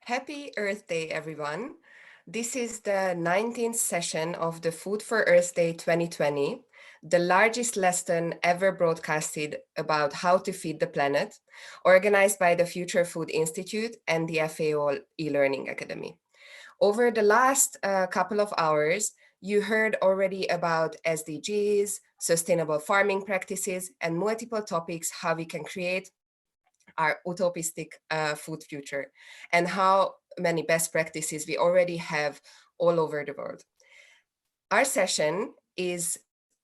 Happy Earth Day, everyone. This is the 19th session of the Food for Earth Day 2020, the largest lesson ever broadcasted about how to feed the planet, organized by the Future Food Institute and the FAO e-learning academy. Over the last couple of hours, you heard already about SDGs, sustainable farming practices, and multiple topics how we can create our utopistic food future and how many best practices we already have all over the world. Our session is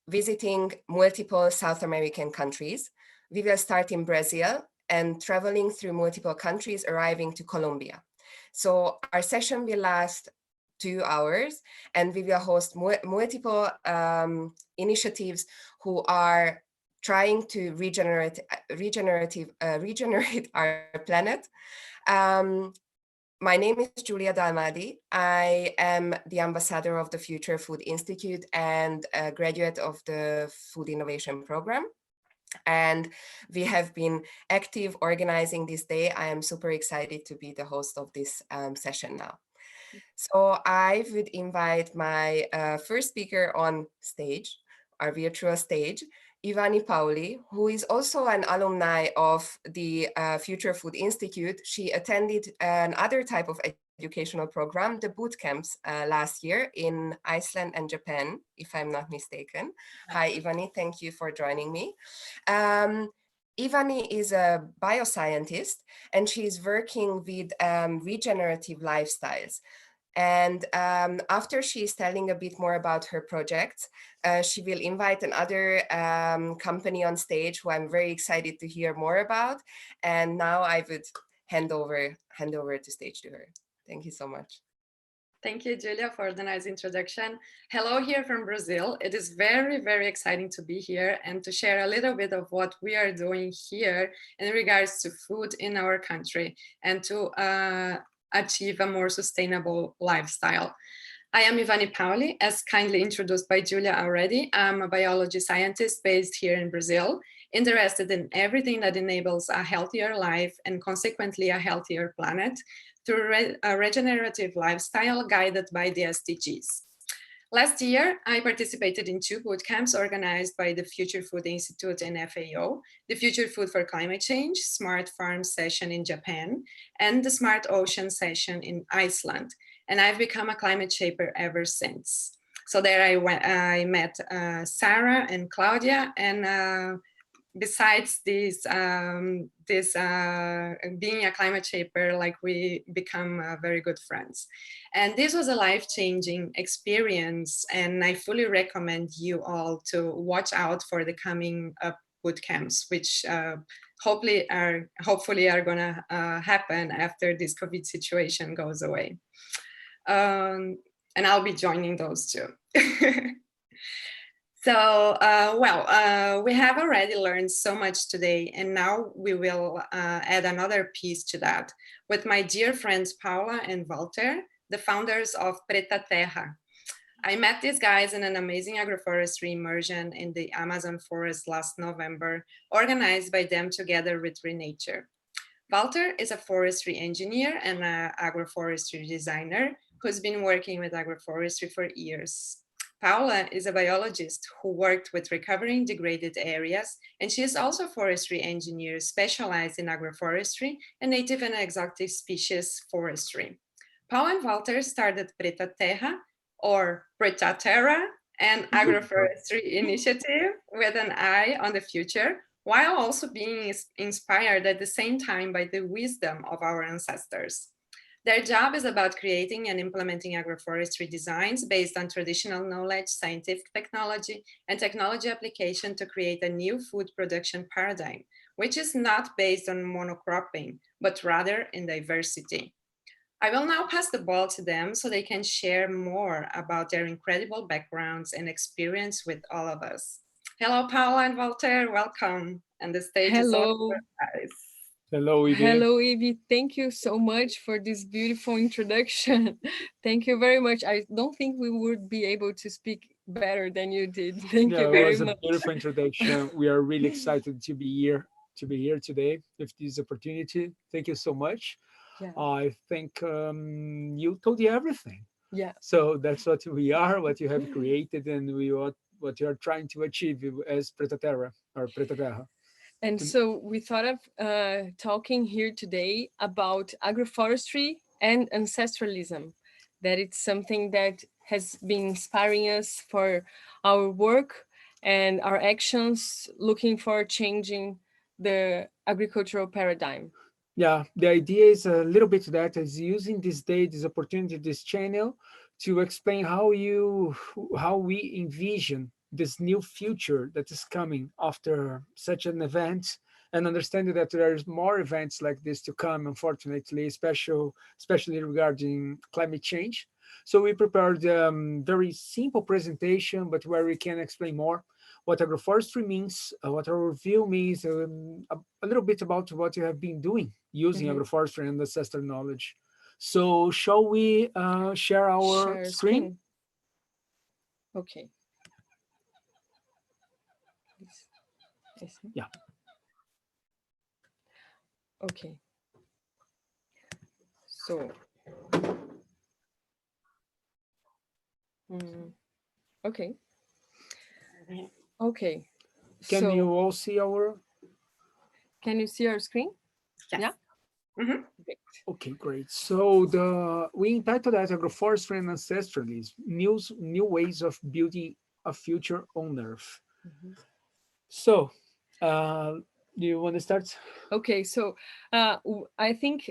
visiting multiple South American countries. We will start in Brazil and traveling through multiple countries, arriving to Colombia. So our session will last 2 hours, and we will host multiple initiatives who are trying to regenerate our planet. Um, my name is Giulia Dalmadi. I am the ambassador of the Future Food Institute and a graduate of the Food Innovation Program. And we have been active organizing this day. I am super excited to be the host of this session now. So I would invite my first speaker on stage, our virtual stage, Ivani Pauli, who is also an alumni of the Future Food Institute. She attended another type of educational program, the boot camps, last year in Iceland and Japan, if I'm not mistaken. Hi, Ivani, thank you for joining me. Ivani is a bioscientist, and she's working with regenerative lifestyles. And after she's telling a bit more about her projects, she will invite another company on stage who I'm very excited to hear more about. And now I would hand over to stage to her. Thank you so much. Thank you, Julia, for the nice introduction. Hello here from Brazil. It is very, very exciting to be here and to share a little bit of what we are doing here in regards to food in our country and to achieve a more sustainable lifestyle. I am Ivani Pauli, as kindly introduced by Julia already. I'm a biology scientist based here in Brazil, interested in everything that enables a healthier life and consequently a healthier planet through a regenerative lifestyle guided by the SDGs. Last year, I participated in 2 boot camps organized by the Future Food Institute and FAO, the Future Food for Climate Change, Smart Farm session in Japan, and the Smart Ocean session in Iceland. And I've become a climate shaper ever since. So there I met Sarah and Claudia, and besides this, being a climate shaper, like we become very good friends. And this was a life-changing experience, and I fully recommend you all to watch out for the coming up boot camps, which hopefully are gonna happen after this COVID situation goes away. And I'll be joining those too. So, we have already learned so much today, and now we will add another piece to that with my dear friends Paula and Walter, the founders of Preta Terra. I met these guys in an amazing agroforestry immersion in the Amazon forest last November, organized by them together with Renature. Walter is a forestry engineer and an agroforestry designer who's been working with agroforestry for years. Paula is a biologist who worked with recovering degraded areas, and she is also a forestry engineer specialized in agroforestry and native and exotic species forestry. Paula and Walter started Preta Terra, or Preta Terra, an agroforestry initiative with an eye on the future, while also being inspired at the same time by the wisdom of our ancestors. Their job is about creating and implementing agroforestry designs based on traditional knowledge, scientific technology, and technology application to create a new food production paradigm, which is not based on monocropping, but rather in diversity. I will now pass the ball to them so they can share more about their incredible backgrounds and experience with all of us. Hello, Paula and Walter, welcome. And the stage is all yours, guys. Hello, Evie. Hello, Evie. Thank you so much for this beautiful introduction. Thank you very much. I don't think we would be able to speak better than you did. Thank you It very was a much. beautiful introduction. We are really excited to be here today with this opportunity. Thank you so much. Yeah. I think you told you everything. Yeah. So that's what we are, what you have created, and what you are trying to achieve as Preta Terra or Preta Terra. And so we thought of talking here today about agroforestry and ancestralism, that it's something that has been inspiring us for our work and our actions, looking for changing the agricultural paradigm. Yeah, the idea is a little bit that is using this day, this opportunity, this channel to explain how we envision this new future that is coming after such an event, and understanding that there's more events like this to come, unfortunately, especially regarding climate change. So we prepared a very simple presentation, but where we can explain more what agroforestry means, what our review means, a little bit about what you have been doing using Mhm. agroforestry and ancestral knowledge. So shall we share our Share screen? screen. Okay. Yes. Yes. Yeah. Okay. So, mm, okay. Okay. Can you So, all see our? can you see our screen? Yes. Yeah. Mhm. Great. Okay, great. So we entitled that agroforestry and ancestralism, new ways of building a future on Earth. Mhm. So, uh, do you want to start? Okay, so I think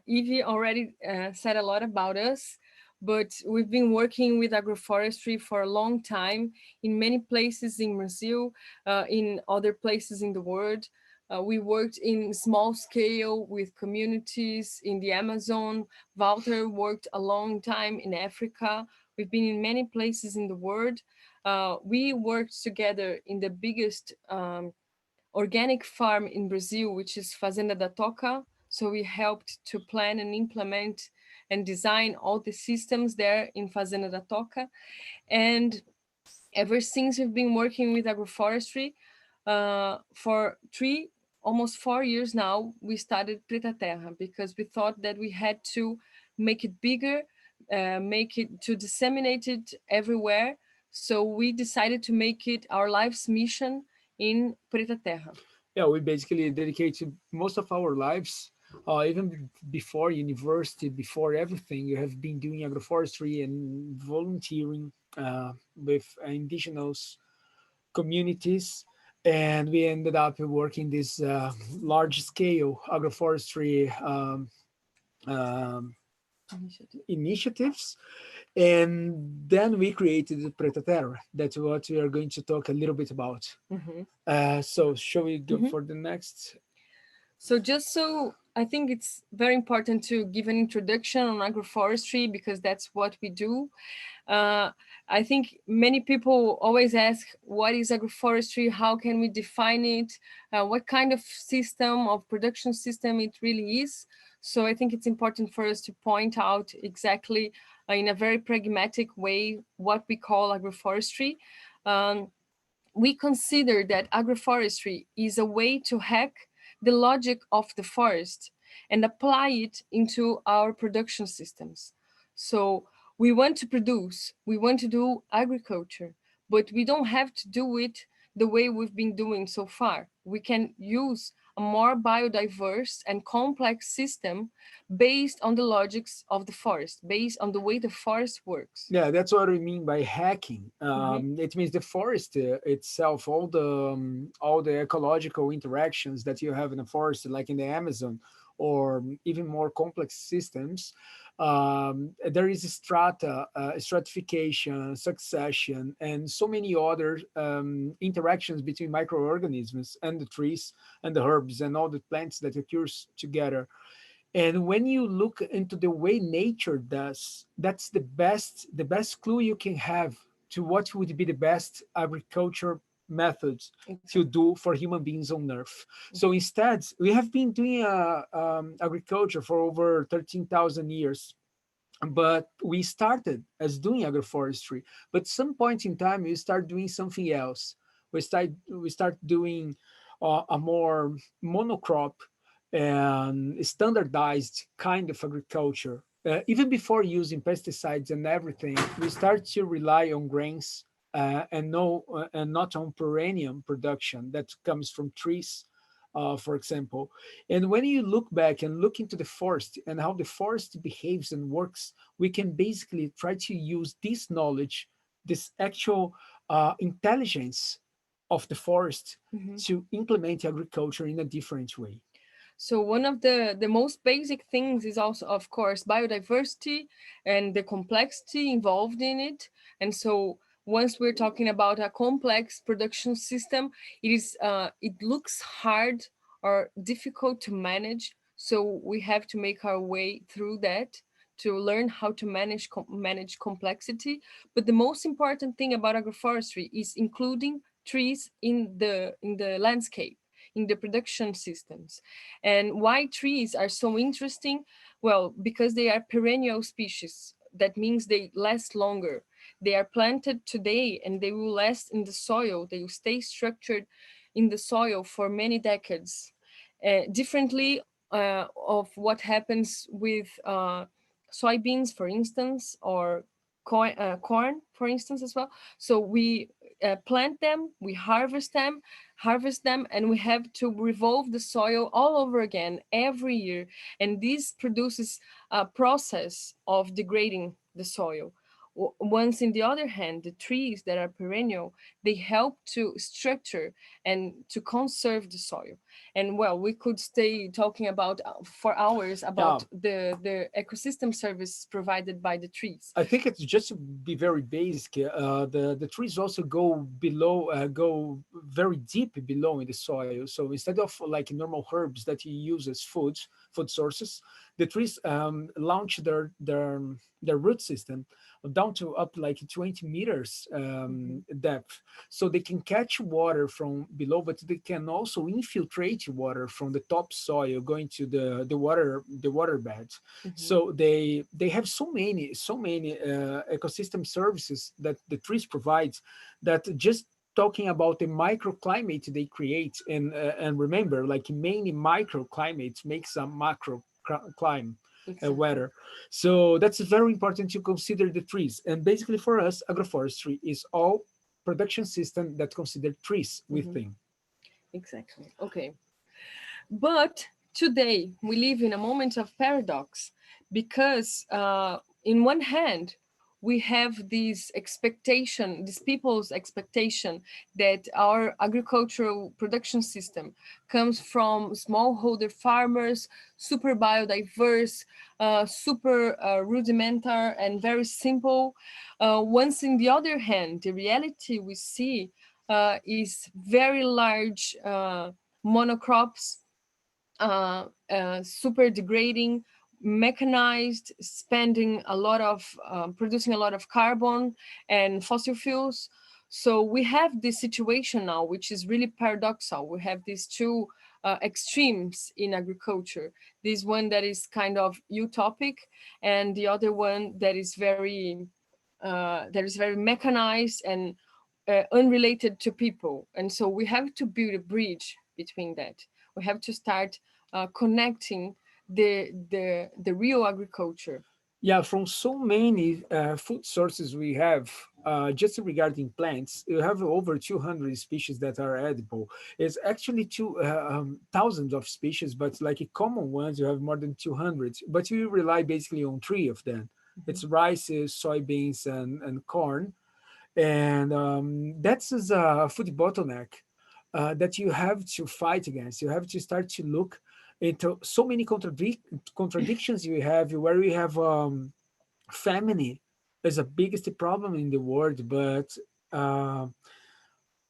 Evie already said a lot about us, but we've been working with agroforestry for a long time in many places in Brazil, in other places in the world. We worked in small scale with communities in the Amazon. Walter worked a long time in Africa. We've been in many places in the world. We worked together in the biggest organic farm in Brazil, which is Fazenda da Toca. So we helped to plan and implement and design all the systems there in Fazenda da Toca. And ever since we've been working with agroforestry for almost 4 years now, we started Preta Terra because we thought that we had to make it bigger, make it to disseminate it everywhere. So we decided to make it our life's mission in Preta Terra. Yeah, we basically dedicated most of our lives, even before university, before everything. You have been doing agroforestry and volunteering with indigenous communities, and we ended up working this large scale agroforestry um, Initiative. initiatives. And then we created the Preta Terra. That's what we are going to talk a little bit about. Mhm. So shall we go Mhm. for the next? So just so I think it's very important to give an introduction on agroforestry because that's what we do. Uh, I think many people always ask, what is agroforestry? How can we define it? What kind of system of production system it really is? So I think it's important for us to point out exactly in a very pragmatic way what we call agroforestry. Um, we consider that agroforestry is a way to hack the logic of the forest and apply it into our production systems. So we want to produce, we want to do agriculture, but we don't have to do it the way we've been doing so far. We can use a more biodiverse and complex system based on the logics of the forest, based on the way the forest works. Yeah, that's what we mean by hacking. Mhm. It means the forest itself, all the ecological interactions that you have in a forest, like in the Amazon, or even more complex systems. There is a stratification, succession, and so many other interactions between microorganisms and the trees and the herbs and all the plants that occurs together. And when you look into the way nature does, that's the best clue you can have to what would be the best agriculture methods to Exactly. do for human beings on earth. So instead, we have been doing agriculture for over 13,000 years, but we started as doing agroforestry. But some point in time, we start doing something else. We start doing a more monocrop and standardized kind of agriculture. Even before using pesticides and everything, we start to rely on grains and no and not on perennial production that comes from trees, for example. And when you look back and look into the forest and how the forest behaves and works, we can basically try to use this knowledge, this actual intelligence of the forest, Mhm. to implement agriculture in a different way. So one of the most basic things is also, of course, biodiversity and the complexity involved in it. And so once we're talking about a complex production system, it looks hard or difficult to manage. So we have to make our way through that to learn how to manage complexity. But the most important thing about agroforestry is including trees in the landscape, in the production systems. And why trees are so interesting? Well, because they are perennial species. That means they last longer. They are planted today and they will last in the soil. They will stay structured in the soil for many decades. Differently of what happens with soybeans, for instance, or corn, for instance, as well. So we plant them, we harvest them, and we have to revolve the soil all over again every year. And this produces a process of degrading the soil. Once, in the other hand, the trees that are perennial, they help to structure and to conserve the soil. And well, we could stay talking about for hours Yeah, about the ecosystem service provided by the trees. I think it's just to be very basic. The trees also go below, go very deep below in the soil. So instead of like normal herbs that you use as food sources, the trees launch their root system down to up like 20 meters Mhm. depth, so they can catch water from below, but they can also infiltrate water from the topsoil going to the water bed. Mhm. So they have so many ecosystem services that the trees provide, that just talking about the microclimate they create, and remember, like many microclimates makes a macro climate Exactly. weather. So that's very important to consider the trees. And basically for us, agroforestry is all production system that consider trees Mhm. within. Exactly. Okay. But today we live in a moment of paradox because, in one hand, we have this expectation, these people's expectation that our agricultural production system comes from smallholder farmers, super biodiverse, super rudimentary, and very simple. Once, in the other hand, the reality we see is very large monocrops, super degrading, mechanized, spending a lot of, producing a lot of carbon and fossil fuels. So we have this situation now, which is really paradoxal. We have these two extremes in agriculture. This one that is kind of utopic, and the other one that is very mechanized and unrelated to people. And so we have to build a bridge between that. We have to start connecting the real agriculture. Yeah, from so many food sources we have, just regarding plants, you have over 200 species that are edible. It's actually thousands of species, but like a common ones, you have more than 200. But you rely basically on three of them. Mhm. It's rice, soybeans, and corn. And that's is a food bottleneck that you have to fight against. You have to start to look into so many contradictions you have, where we have famine is the biggest problem in the world, but uh,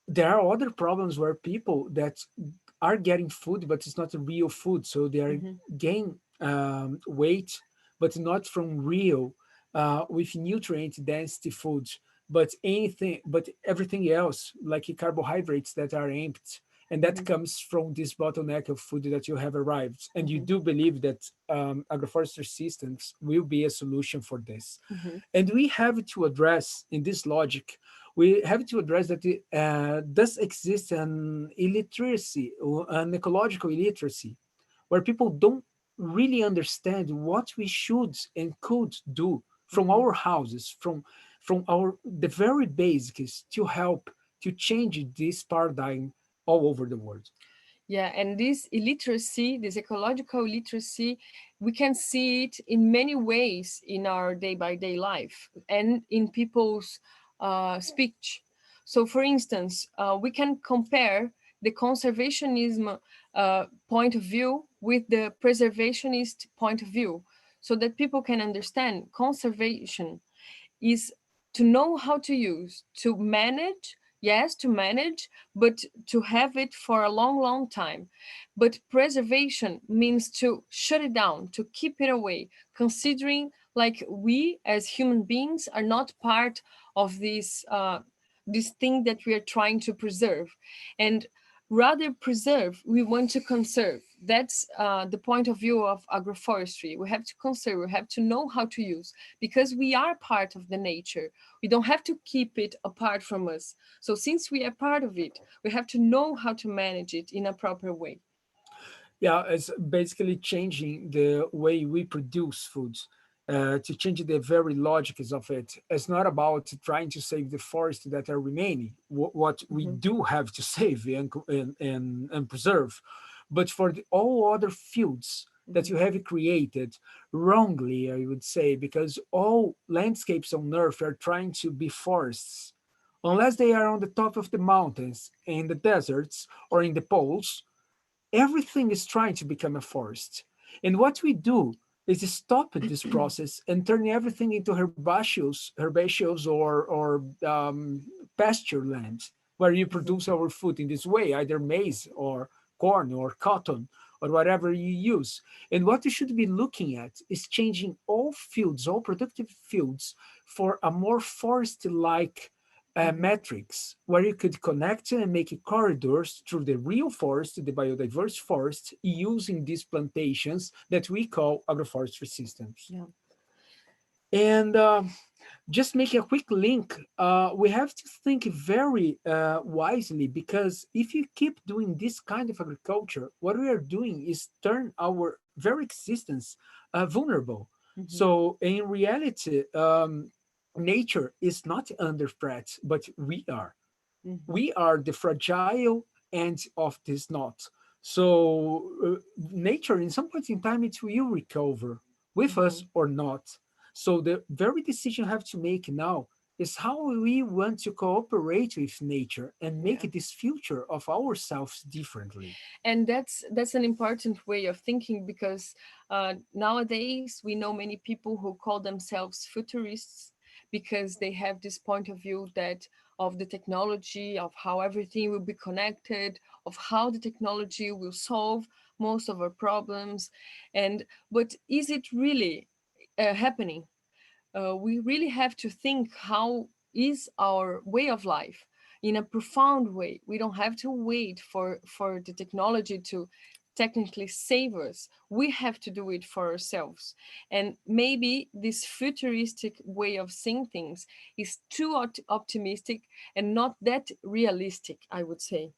there are other problems where people that are getting food, but it's not real food, so they are Mhm. gain weight, but not from real with nutrient density foods, but everything else like carbohydrates that are empty, and that Mhm. comes from this bottleneck of food that you have arrived. And you Mhm. do believe that agroforestry systems will be a solution for this. Mhm. And we have to address in this logic, we have to address that does exist an illiteracy or an ecological illiteracy where people don't really understand what we should and could do from Mhm. our houses, from our the very basics to help to change this paradigm all over the world. Yeah, and this illiteracy, this ecological illiteracy, we can see it in many ways in our day by day life and in people's speech. So, for instance, we can compare the conservationism point of view with the preservationist point of view so that people can understand conservation is to know how to use, to manage, yes, to manage, but to have it for a long, long time. But preservation means to shut it down, to keep it away, considering like we as human beings are not part of this thing that we are trying to preserve. And rather preserve, we want to conserve. That's the point of view of agroforestry. We have to conserve, we have to know how to use, because we are part of the nature. We don't have to keep it apart from us. So since we are part of it, we have to know how to manage it in a proper way. Yeah, it's basically changing the way we produce foods, to change the very logics of it. It's not about trying to save the forests that are remaining, what we Mhm, do have to save and preserve, but for all other fields that you mhm, have created wrongly, I would say, because all landscapes on Earth are trying to be forests. Unless they are on the top of the mountains, in the deserts, or in the poles, everything is trying to become a forest. And what we do is stop this process and turn everything into herbaceous or pasture land, where you mhm. produce our food in this way, either maize or corn or cotton or whatever you use. And what we should be looking at is changing all fields, all productive fields, for a more forest-like Mhm. metrics where you could connect and make corridors through the real forest, the biodiverse forest, using these plantations that we call agroforestry systems. Yeah. And just make a quick link. We have to think very wisely, because if you keep doing this kind of agriculture, what we are doing is turn our very existence vulnerable. Mhm, So in reality, nature is not under threat, but we are. mhm. We are the fragile end of this knot. So nature, in some point in time, it will recover with us Mhm. or not. So the very decision you have to make now is how we want to cooperate with nature and Yeah. make this future of ourselves differently. And that's an important way of thinking, because nowadays we know many people who call themselves futurists because they have this point of view that of the technology, of how everything will be connected, of how the technology will solve most of our problems. And but is it really happening? We really have to think how is our way of life in a profound way. We don't have to wait for the technology to technically save us. We have to do it for ourselves. And maybe this futuristic way of seeing things is too optimistic and not that realistic, I would say.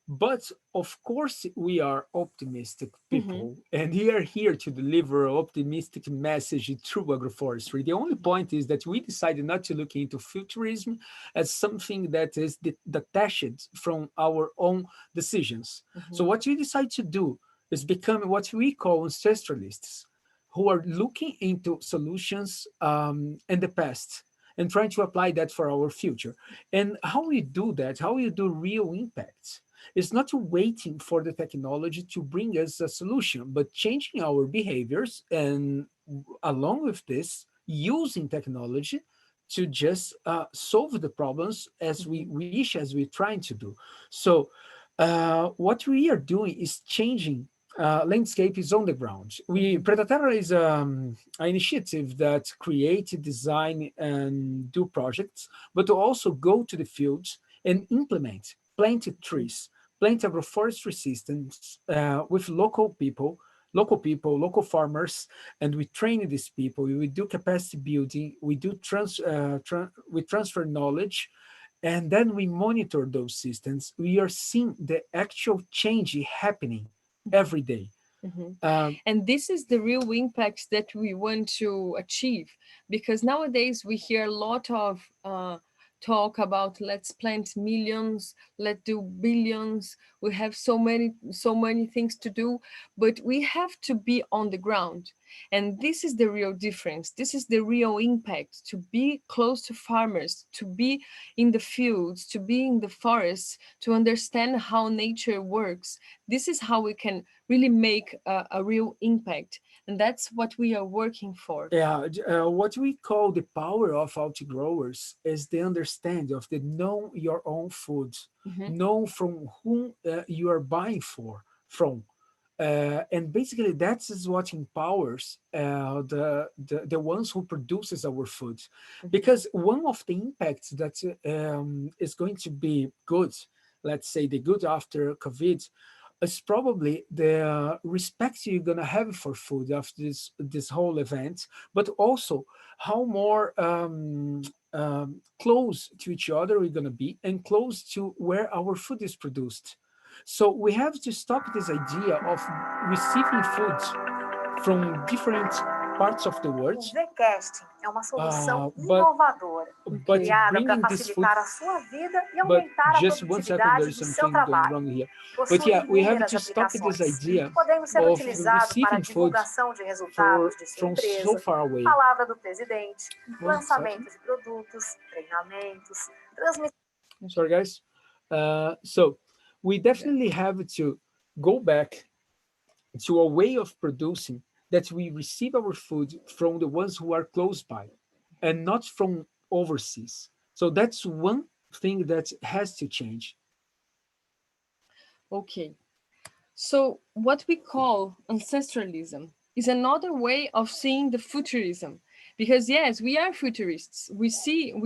But of course, we are optimistic Hmm. people, and we are here to deliver an optimistic message through agroforestry. The only point is that we decided not to look into futurism as something that is detached from our own decisions. So, Hmm. what we decide to do is become what we call ancestralists, who are looking into solutions in the past and trying to apply that for our future. And how we do that, how we do real impact, it's not waiting for the technology to bring us a solution, but changing our behaviors and along with this, using technology to just solve the problems as we Hmm. wish, as we're trying to do. So, what we are doing is changing landscape is on the ground. We Hmm. Predaterra is an initiative that create, design, and do projects, but to also go to the fields and implement, plant trees, plant agroforestry systems with local farmers, and we train these people. We do capacity building. We do we transfer knowledge, and then we monitor those systems. We are seeing the actual change happening every day. Mhm. Um, And this is the real impact that we want to achieve, because nowadays we hear a lot of talk about let's plant millions, let's do billions. We have so many things to do, but we have to be on the ground. And this is the real difference. This is the real impact, to be close to farmers, to be in the fields, to be in the forests, to understand how nature works. This is how we can really make a real impact. And that's what we are working for. Yeah, what we call the power of outgrowers is the understanding of the know your own food, Mhm. know from whom you are buying from. And basically that is what empowers the ones who produces our food, Mhm. because one of the impacts that is going to be good, let's say the good after COVID, is probably the respect you're gonna have for food after this whole event, but also how more close to each other we're gonna be and close to where our food is produced. So we have to stop this idea of receiving food from different parts of the world, O Vcasting é uma solução but inovadora, Okay. criada para bringing this food. facilitar a sua vida e But aumentar a just 1 second, there produtividade is do seu something going trabalho. wrong here. But Possui yeah, we have inúmeras to stop this aplicações. idea Podemos ser of utilizados para a receiving food divulgação de resultados de sua from so empresa, far away. palavra do presidente, 1 second. lançamento de produtos, treinamentos, transmissão. Sorry, guys. So we definitely have to go back to a way of producing that we receive our food from the ones who are close by and not from overseas. So that's one thing that has to change. Okay. So, what we call ancestralism is another way of seeing the futurism. Because, yes, we are futurists. We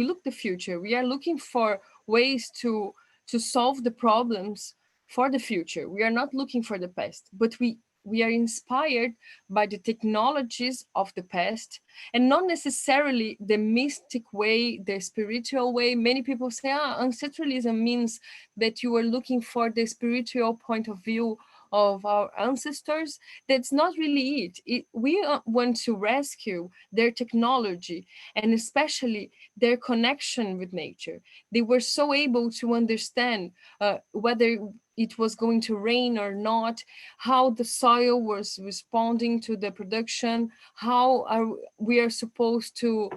look the future. We are looking for ways to solve the problems for the future. We are not looking for the past, but we are inspired by the technologies of the past, and not necessarily the mystic way, the spiritual way. Many people say, ancestralism means that you are looking for the spiritual point of view of our ancestors. That's not really we want to rescue their technology, and especially their connection with nature. They were so able to understand whether it was going to rain or not, how the soil was responding to the production, we are supposed to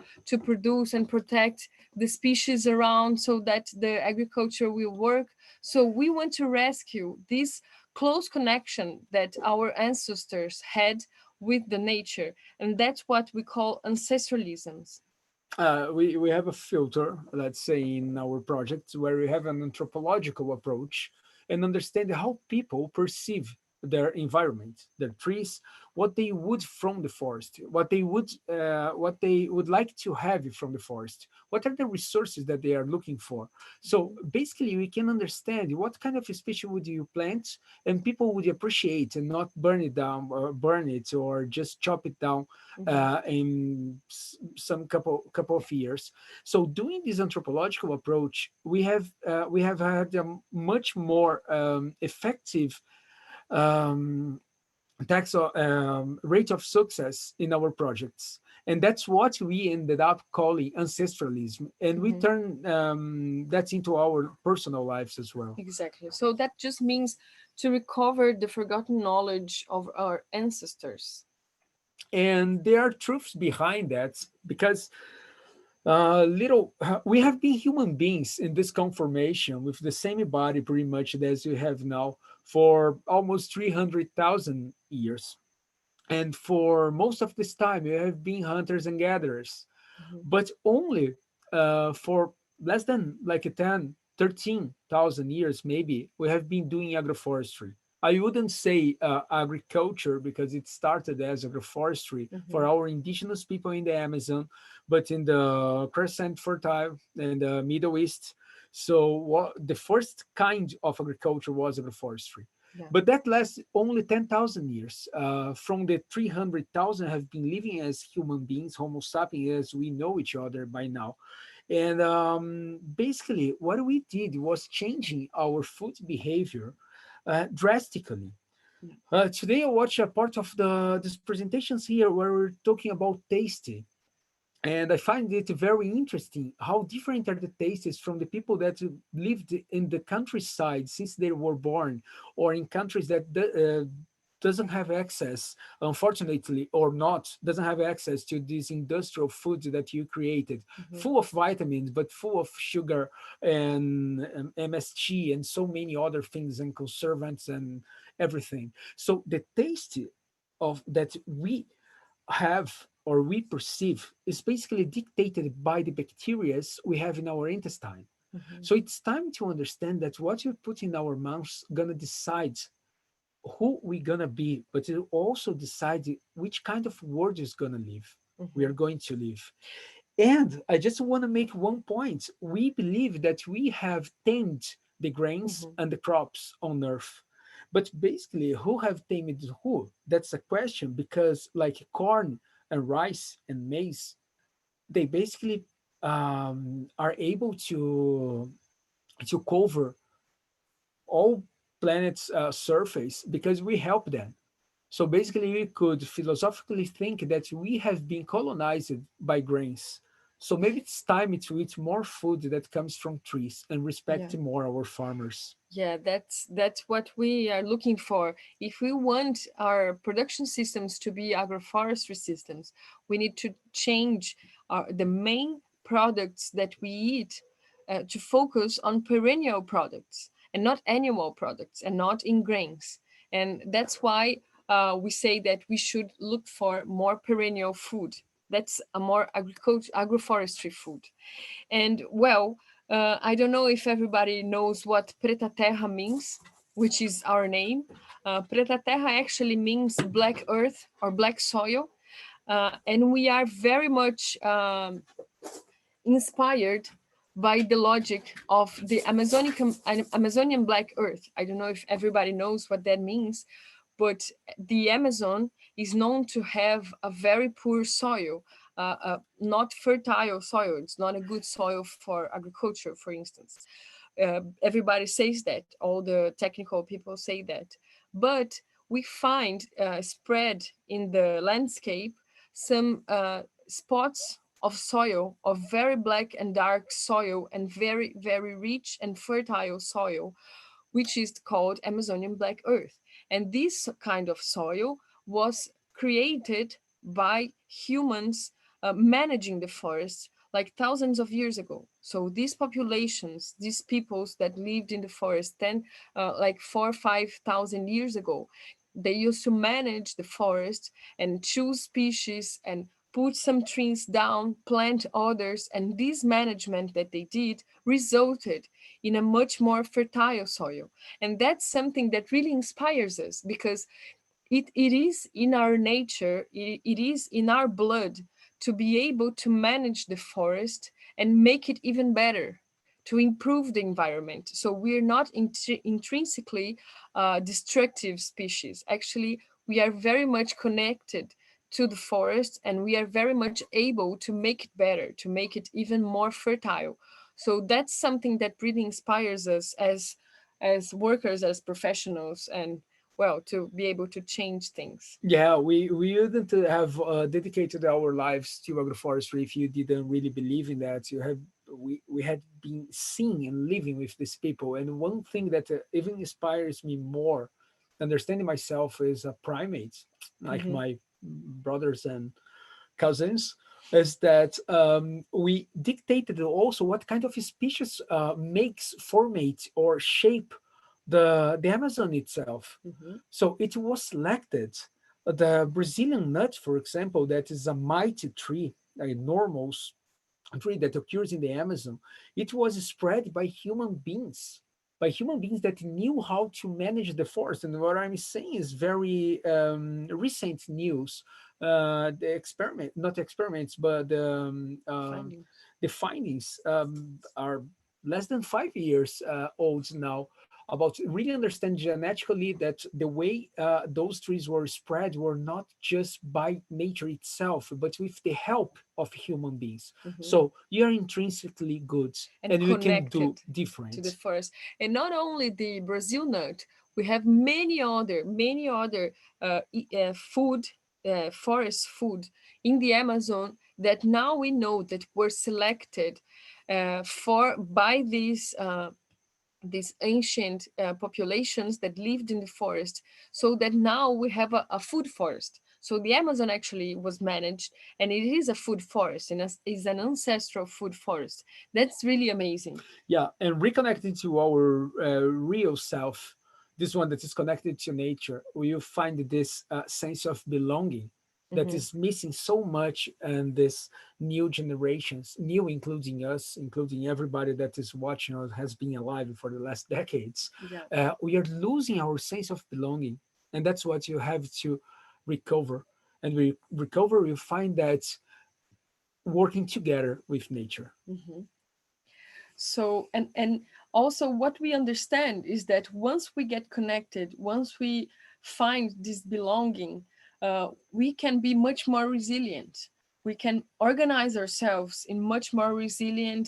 produce and protect the species around so that the agriculture will work. So we want to rescue this close connection that our ancestors had with the nature, and that's what we call ancestralisms. We have a filter, let's say, in our projects where we have an anthropological approach and understand how people perceive their environment, their trees, what they would from the forest, what they would like to have from the forest, what are the resources that they are looking for. So basically, we can understand what kind of species would you plant, and people would appreciate and not burn it down, or burn it, or just chop it down in some couple of years. So doing this anthropological approach, we have had a much more effective um, rate of success in our projects. And that's what we ended up calling ancestralism. And we turn that into our personal lives as well. Exactly. So that just means to recover the forgotten knowledge of our ancestors. And there are truths behind that, because we have been human beings in this conformation with the same body pretty much as we have now for almost 300,000 years. And for most of this time, we have been hunters and gatherers, but only for less than like 10, 13,000 years, maybe, we have been doing agroforestry. I wouldn't say agriculture, because it started as agroforestry for our indigenous people in the Amazon, but in the Crescent Fertile and the Middle East. So the first kind of agriculture was agroforestry. Yeah. But that lasts only 10,000 years. From the 300,000 have been living as human beings, Homo sapiens, as we know each other by now. And basically, what we did was changing our food behavior drastically. Today I watched a part of these presentations here where we're talking about tasty. And I find it very interesting how different are the tastes from the people that lived in the countryside since they were born, or in countries that doesn't have access, unfortunately or not, doesn't have access to these industrial foods that you created, Mhm. full of vitamins but full of sugar and MSG and so many other things and conservants and everything. So the taste of that we have or we perceive is basically dictated by the bacteria we have in our intestine. Mhm. So it's time to understand that what you put in our mouths gonna decide who we're gonna be, but it also decide which kind of world is gonna live. We are Mhm. going to live. And I just want to make one point. We believe that we have tamed the grains Mhm. and the crops on earth. But basically, who have tamed who? That's a question because, like corn and rice and maize, they basically are able to cover all planet's surface because we help them. So basically, we could philosophically think that we have been colonized by grains. So maybe it's time to eat more food that comes from trees and Yeah. respect more our farmers. Yeah, that's what we are looking for. If we want our production systems to be agroforestry systems, we need to change the main products that we eat to focus on perennial products and not annual products and not in grains. And that's why we say that we should look for more perennial food. That's a more agriculture agroforestry food. And well, I don't know if everybody knows what Preta Terra means, which is our name. Preta Terra actually means black earth or black soil. And we are very much inspired by the logic of the Amazonian black earth. I don't know if everybody knows what that means, but the Amazon is known to have a very poor soil, not fertile soil. It's not a good soil for agriculture, for instance. Everybody says that, all the technical people say that. But we find spread in the landscape some spots of soil, of very black and dark soil, and very, very rich and fertile soil, which is called Amazonian black earth. And this kind of soil was created by humans managing the forest like thousands of years ago. So these populations, these peoples that lived in the forest like 4 or 5 thousand years ago, they used to manage the forest and choose species and put some trees down, plant others, and this management that they did resulted in a much more fertile soil. And that's something that really inspires us because it is in our nature, it is in our blood to be able to manage the forest and make it even better, to improve the environment. So we're not intrinsically destructive species. Actually, we are very much connected to the forest and we are very much able to make it better, to make it even more fertile. So that's something that really inspires us as workers, as professionals, and well, to be able to change things. Yeah, we wouldn't have dedicated our lives to agroforestry if you didn't really believe in that. We had been seeing and living with these people, and one thing that even inspires me more, understanding myself as a primate, like Mhm. my brothers and cousins, is that we dictated also what kind of species makes, formate, or shape the Amazon itself. Mhm. So it was selected. The Brazilian nut, for example, that is a mighty tree, a normal tree that occurs in the Amazon, it was spread by human beings that knew how to manage the forest. And what I'm saying is very recent news. The experiment, not experiments, but Findings. the findings are less than 5 years old now, about really understand genetically that the way those trees were spread were not just by nature itself, but with the help of human beings. Mhm. So you're intrinsically good And and we can connected do to the different. forest. And not only the Brazil nut, We have many other food, forest food in the Amazon that now we know that were selected for by these ancient populations that lived in the forest, so that now we have a food forest. So the Amazon actually was managed, and it is a food forest, and is an ancestral food forest. That's really amazing. Yeah, and reconnecting to our real self, this one that is connected to nature, will find this sense of belonging that Mhm. is missing so much in this new generations, new including us, including everybody that is watching or has been alive for the last decades. Yeah. We are losing our sense of belonging, and that's what you have to recover. And we recover, you find that working together with nature. Mhm. So, and also what we understand is that once we get connected, once we find this belonging, we can be much more resilient. We can organize ourselves in much more resilient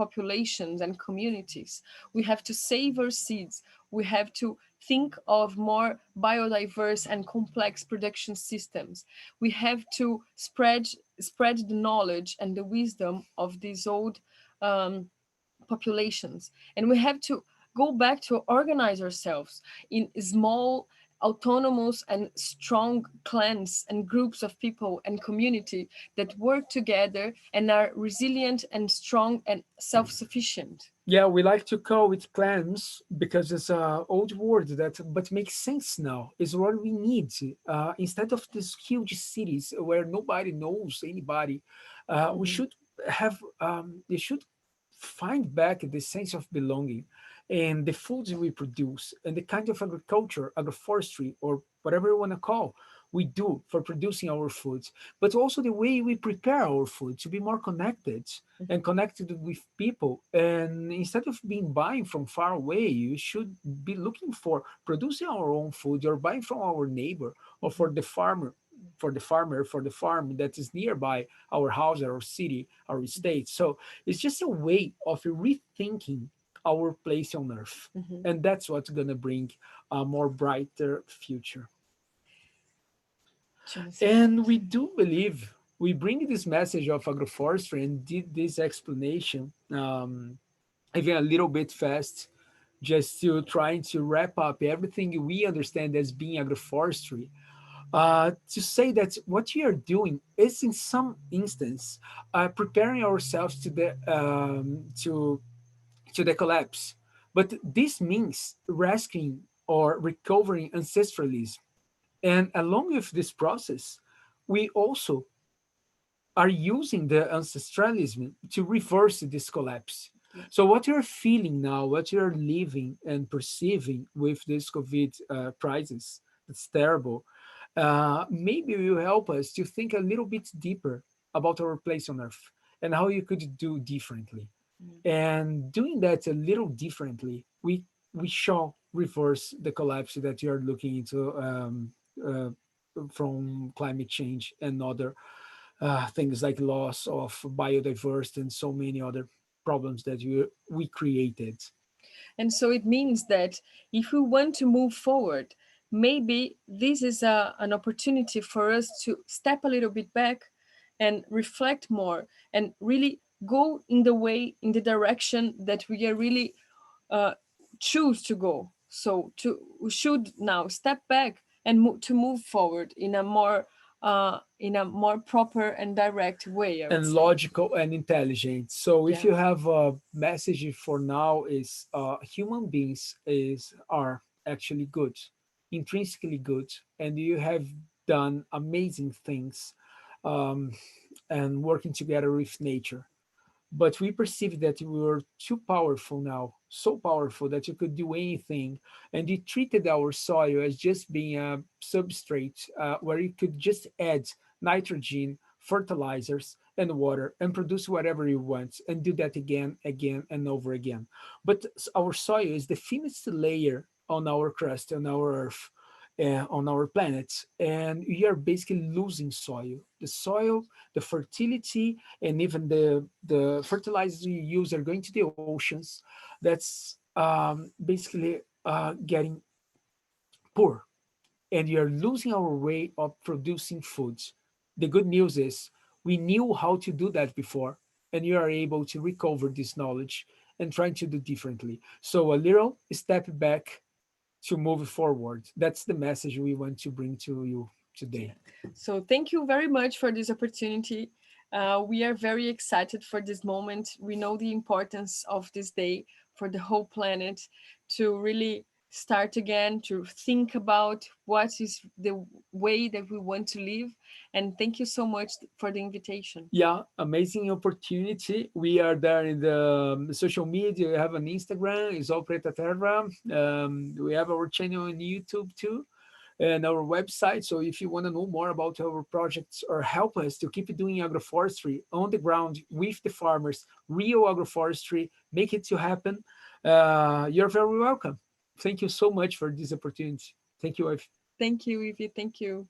populations and communities. We have to save our seeds. We have to think of more biodiverse and complex production systems. We have to spread the knowledge and the wisdom of these old um, populations, and we have to go back to organize ourselves in small, autonomous and strong clans and groups of people and community that work together and are resilient and strong and self-sufficient. Yeah, we like to call it clans because it's a old word that but makes sense now. Is what we need instead of these huge cities where nobody knows anybody. We Mhm. should have they should find back the sense of belonging and the foods we produce and the kind of agriculture, agroforestry, or whatever you want to call we do for producing our foods, but also the way we prepare our food to be more connected and connected with people. And instead of being buying from far away, you should be looking for producing our own food or buying from our neighbor or for the farmer, for the farm that is nearby our house, our city, our state. So it's just a way of rethinking our place on earth. Mhm. And that's what's going to bring a more brighter future. Genesis. And we do believe we bring this message of agroforestry and did this explanation even a little bit fast, just to trying to wrap up everything we understand as being agroforestry. To say that what we are doing is, in some instance, preparing ourselves to the collapse. But this means rescuing or recovering ancestralism. And along with this process, we also are using the ancestralism to reverse this collapse. Yeah. So, what you're feeling now, what you're living and perceiving with this COVID crisis, it's terrible. Maybe it will help us to think a little bit deeper about our place on Earth and how you could do differently. Mm. And doing that a little differently, we shall reverse the collapse that you are looking into uh, from climate change and other things like loss of biodiversity and so many other problems that we created. And so it means that if we want to move forward, maybe this is an opportunity for us to step a little bit back and reflect more and really go in the way, in the direction that we are really uh, choose to go. So we should now step back and to move forward in a more proper and direct way, I would And say. logical and intelligent. So if Yeah. you have a message for now is human beings is are actually good, intrinsically good, and you have done amazing things um, and working together with nature. But we perceived that we were too powerful now, so powerful that you could do anything. And you treated our soil as just being a substrate where you could just add nitrogen, fertilizers, and water and produce whatever you want and do that again, again, and over again. But our soil is the thinnest layer on our crust, on our earth. On our planet, and we are basically losing soil, the fertility, and even the fertilizers you use are going to the oceans. That's basically getting poor, and we are losing our way of producing foods. The good news is we knew how to do that before, and you are able to recover this knowledge and trying to do differently. So a little step back to move forward. That's the message we want to bring to you today. So thank you very much for this opportunity. We are very excited for this moment. We know the importance of this day for the whole planet to really start again, to think about what is the way that we want to live. And thank you so much for the invitation. Yeah, amazing opportunity. We are there in the social media. We have an Instagram, it's all Preta Terra. We have our channel on YouTube too, and our website. So if you want to know more about our projects or help us to keep doing agroforestry on the ground with the farmers, real agroforestry, make it to happen, you're very welcome. Thank you so much for this opportunity. Thank you, Ivy. Thank you, Evie. Thank you.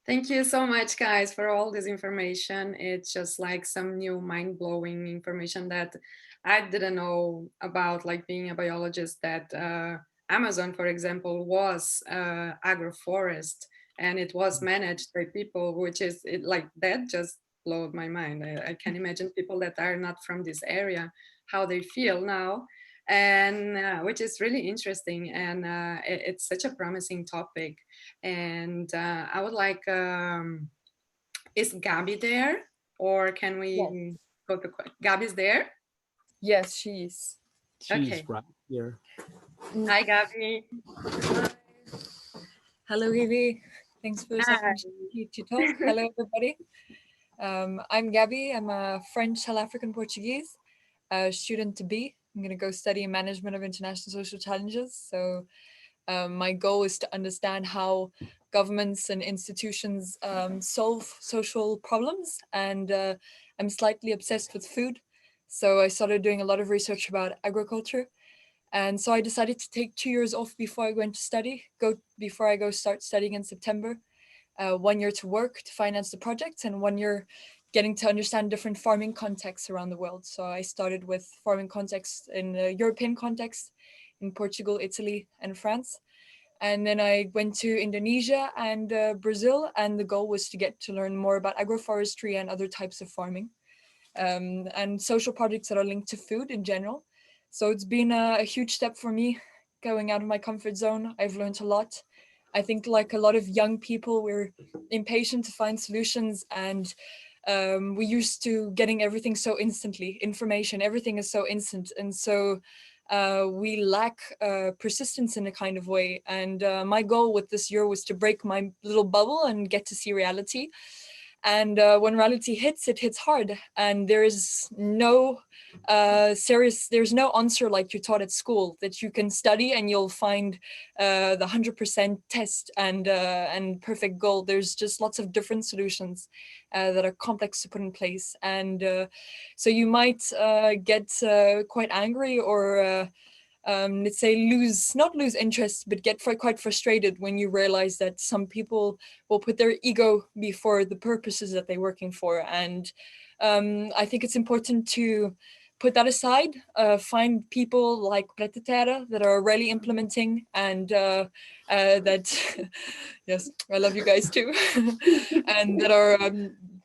Thank you so much, guys, for all this information. It's just like some new mind-blowing information that I didn't know about, like being a biologist, that Amazon, for example, was agroforest and it was managed by people, which is like that just blew my mind. I can imagine people that are not from this area, how they feel now, and which is really interesting, and it's such a promising topic. And I would like, is Gabby there? Or can we go to Gabby's there? Yes, she is. She's Okay. right here. Hi, Gabby. Hello, Evie. Thanks for this Hi. opportunity to talk. Hello, everybody. I'm Gabby. I'm a French South African Portuguese student to be. I'm going to go study management of international social challenges. So my goal is to understand how governments and institutions solve social problems. And I'm slightly obsessed with food. So I started doing a lot of research about agriculture. And so I decided to take 2 years off before I went to study, before I go start studying in September. 1 year to work to finance the project, and 1 year getting to understand different farming contexts around the world. So I started with farming contexts in the European context, in Portugal, Italy, and France. And then I went to Indonesia and Brazil, and the goal was to get to learn more about agroforestry and other types of farming, and social projects that are linked to food in general. So it's been a huge step for me, going out of my comfort zone. I've learned a lot. I think, like a lot of young people, we're impatient to find solutions, and we're used to getting everything so instantly. Information, everything is so instant, and so we lack persistence in a kind of way. And my goal with this year was to break my little bubble and get to see reality. And when reality hits, it hits hard, and there is no there's no answer like you're taught at school that you can study and you'll find the 100% test and perfect goal. There's just lots of different solutions that are complex to put in place, and so you might get quite angry or let's say not lose interest, but get quite frustrated when you realize that some people will put their ego before the purposes that they're working for. And I think it's important to put that aside, find people like Preta Terra that are really implementing, and that, yes, I love you guys too, and that are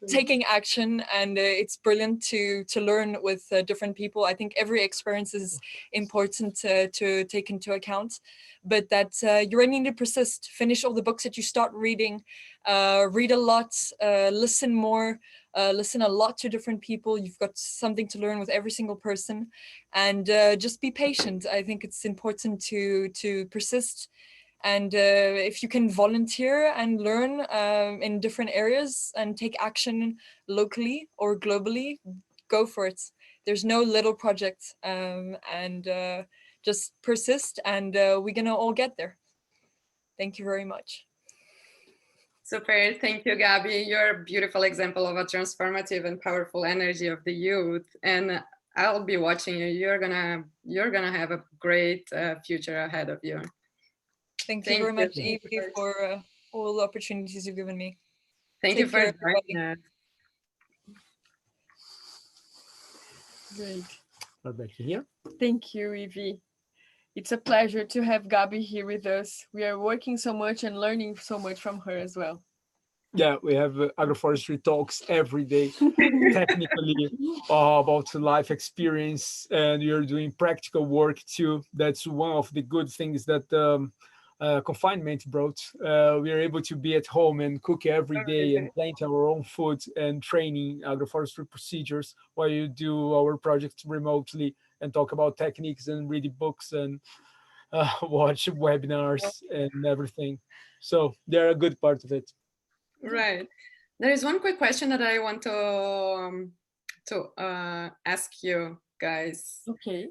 taking action. And it's brilliant to learn with different people. I think every experience is important to take into account, but that you really need to persist, finish all the books that you start reading, read a lot, listen more, listen a lot to different people. You've got something to learn with every single person, and just be patient. I think it's important to persist. And if you can volunteer and learn in different areas and take action locally or globally, go for it. There's no little project, and just persist, and we're gonna all get there. Thank you very much. Super, thank you, Gabby. You're a beautiful example of a transformative and powerful energy of the youth, and I'll be watching you. You're gonna have a great future ahead of you. Thank you very much, Evie, for all the opportunities you've given me. Thank you for joining us. Great. We're back here. Thank you, Evie. It's a pleasure to have Gabi here with us. We are working so much and learning so much from her as well. Yeah, we have agroforestry talks every day, technically about life experience, and you're doing practical work too. That's one of the good things that confinement brought. We are able to be at home and cook every day and plant our own food and training agroforestry procedures while you do our projects remotely and talk about techniques and read books and watch webinars and everything. So they're a good part of it. Right. There is one quick question that I want to ask you guys. Okay.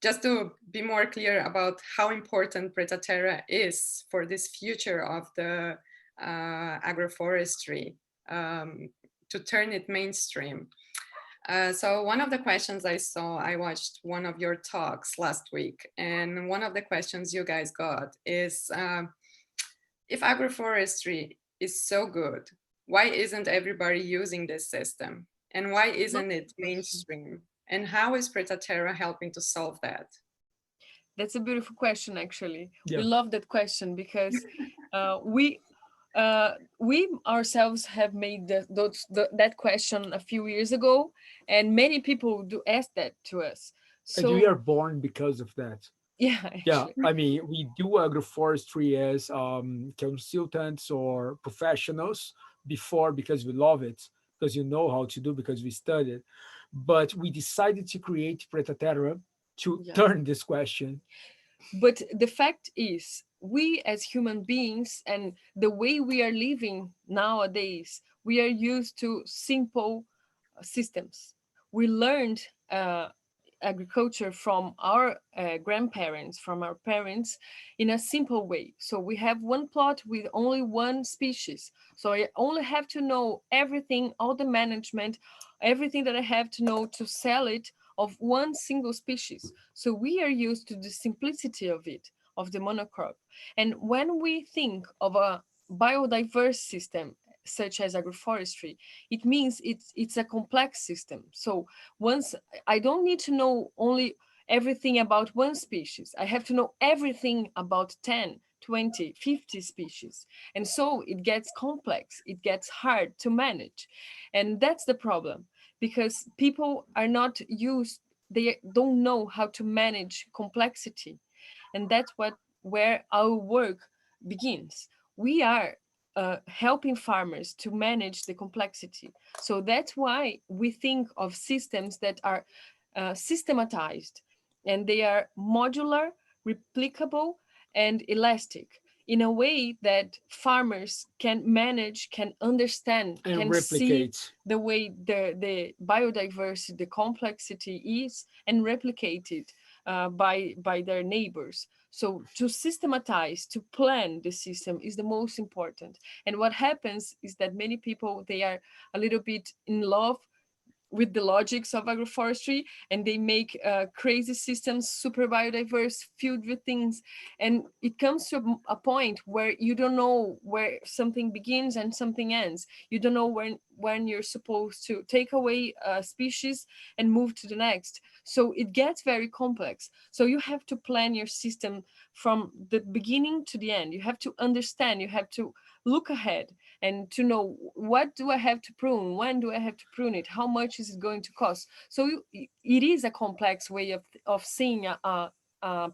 Just to be more clear about how important Preta Terra is for this future of the agroforestry, to turn it mainstream. So one of the questions I watched one of your talks last week, and one of the questions you guys got is, if agroforestry is so good, why isn't everybody using this system? And why isn't it mainstream? And how is Preta Terra helping to solve that? That's a beautiful question, actually. Yeah. We love that question because we ourselves have made that question a few years ago, and many people do ask that to us. And we So are born because of that. yeah, Yeah, actually. I mean, we do agroforestry as consultants or professionals before because we love it, because you know how to do, because we studied. But we decided to create Preta Terra to Yeah. turn this question. But the fact is, we as human beings and the way we are living nowadays, we are used to simple systems. We learned agriculture from our grandparents, from our parents, in a simple way. So we have one plot with only one species. So I only have to know everything, all the management, everything that I have to know to sell it of one single species. So we are used to the simplicity of it, of the monocrop. And when we think of a biodiverse system, such as agroforestry, it means it's a complex system. So once I don't need to know only everything about one species, I have to know everything about 10, 20, 50 species. And so it gets complex, it gets hard to manage. And that's the problem, because people are not used, they don't know how to manage complexity. And that's where our work begins. We are helping farmers to manage the complexity. So that's why we think of systems that are systematized, and they are modular, replicable, and elastic, in a way that farmers can manage, can understand, And can see replicate. the way the biodiversity, the complexity is, and replicate it by their neighbors. So to systematize, to plan the system is the most important. And what happens is that many people, they are a little bit in love with the logics of agroforestry, and they make crazy systems, super biodiverse, filled with things, and it comes to a point where you don't know where something begins and something ends. You don't know when you're supposed to take away a species and move to the next. So it gets very complex. So you have to plan your system from the beginning to the end. You have to understand, you have to look ahead, and to know, what do I have to prune, when do I have to prune it, how much is it going to cost. So it is a complex way of seeing a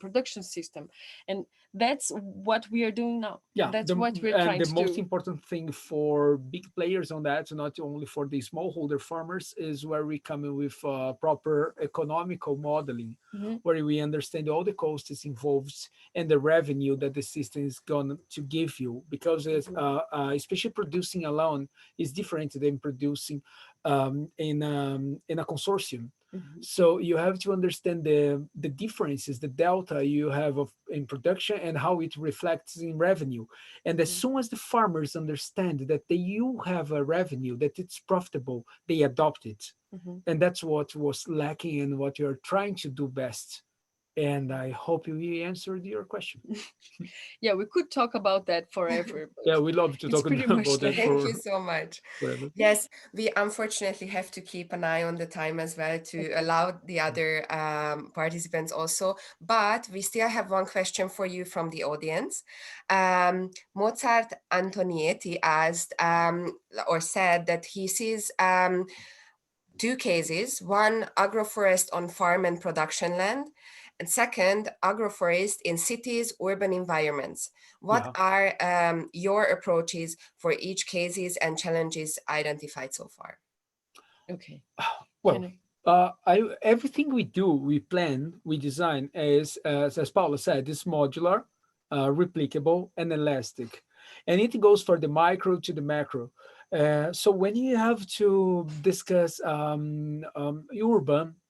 production system, and that's what we are doing now. Yeah, That's what we're and trying the to most do. important thing for big players on that, not only for the smallholder farmers, is where we come in with proper economical modeling, Mhm. where we understand all the costs involved and the revenue that the system is going to give you. Because especially producing alone is different than producing in a consortium. Mhm. So you have to understand the differences, the delta you have of in production and how it reflects in revenue. And as Mhm. soon as the farmers understand that you have a revenue, that it's profitable, they adopt it. Mhm. And that's what was lacking and what you're trying to do best. And I hope we answered your question. Yeah, we could talk about that forever, Yeah, but we love to it's talk pretty much about that there. Thank you so much. forever. Yes, we unfortunately have to keep an eye on the time as well to allow the other participants also. But we still have one question for you from the audience. Mozart Antonietti asked or said that he sees two cases: one, agroforest on farm and production land, and second, agroforest in cities, urban environments. What are your approaches for each cases and challenges identified so far? Okay. Well, everything we do, we plan, we design is, as Paula said, is modular, replicable, and elastic. And it goes for the micro to the macro. So when you have to discuss urban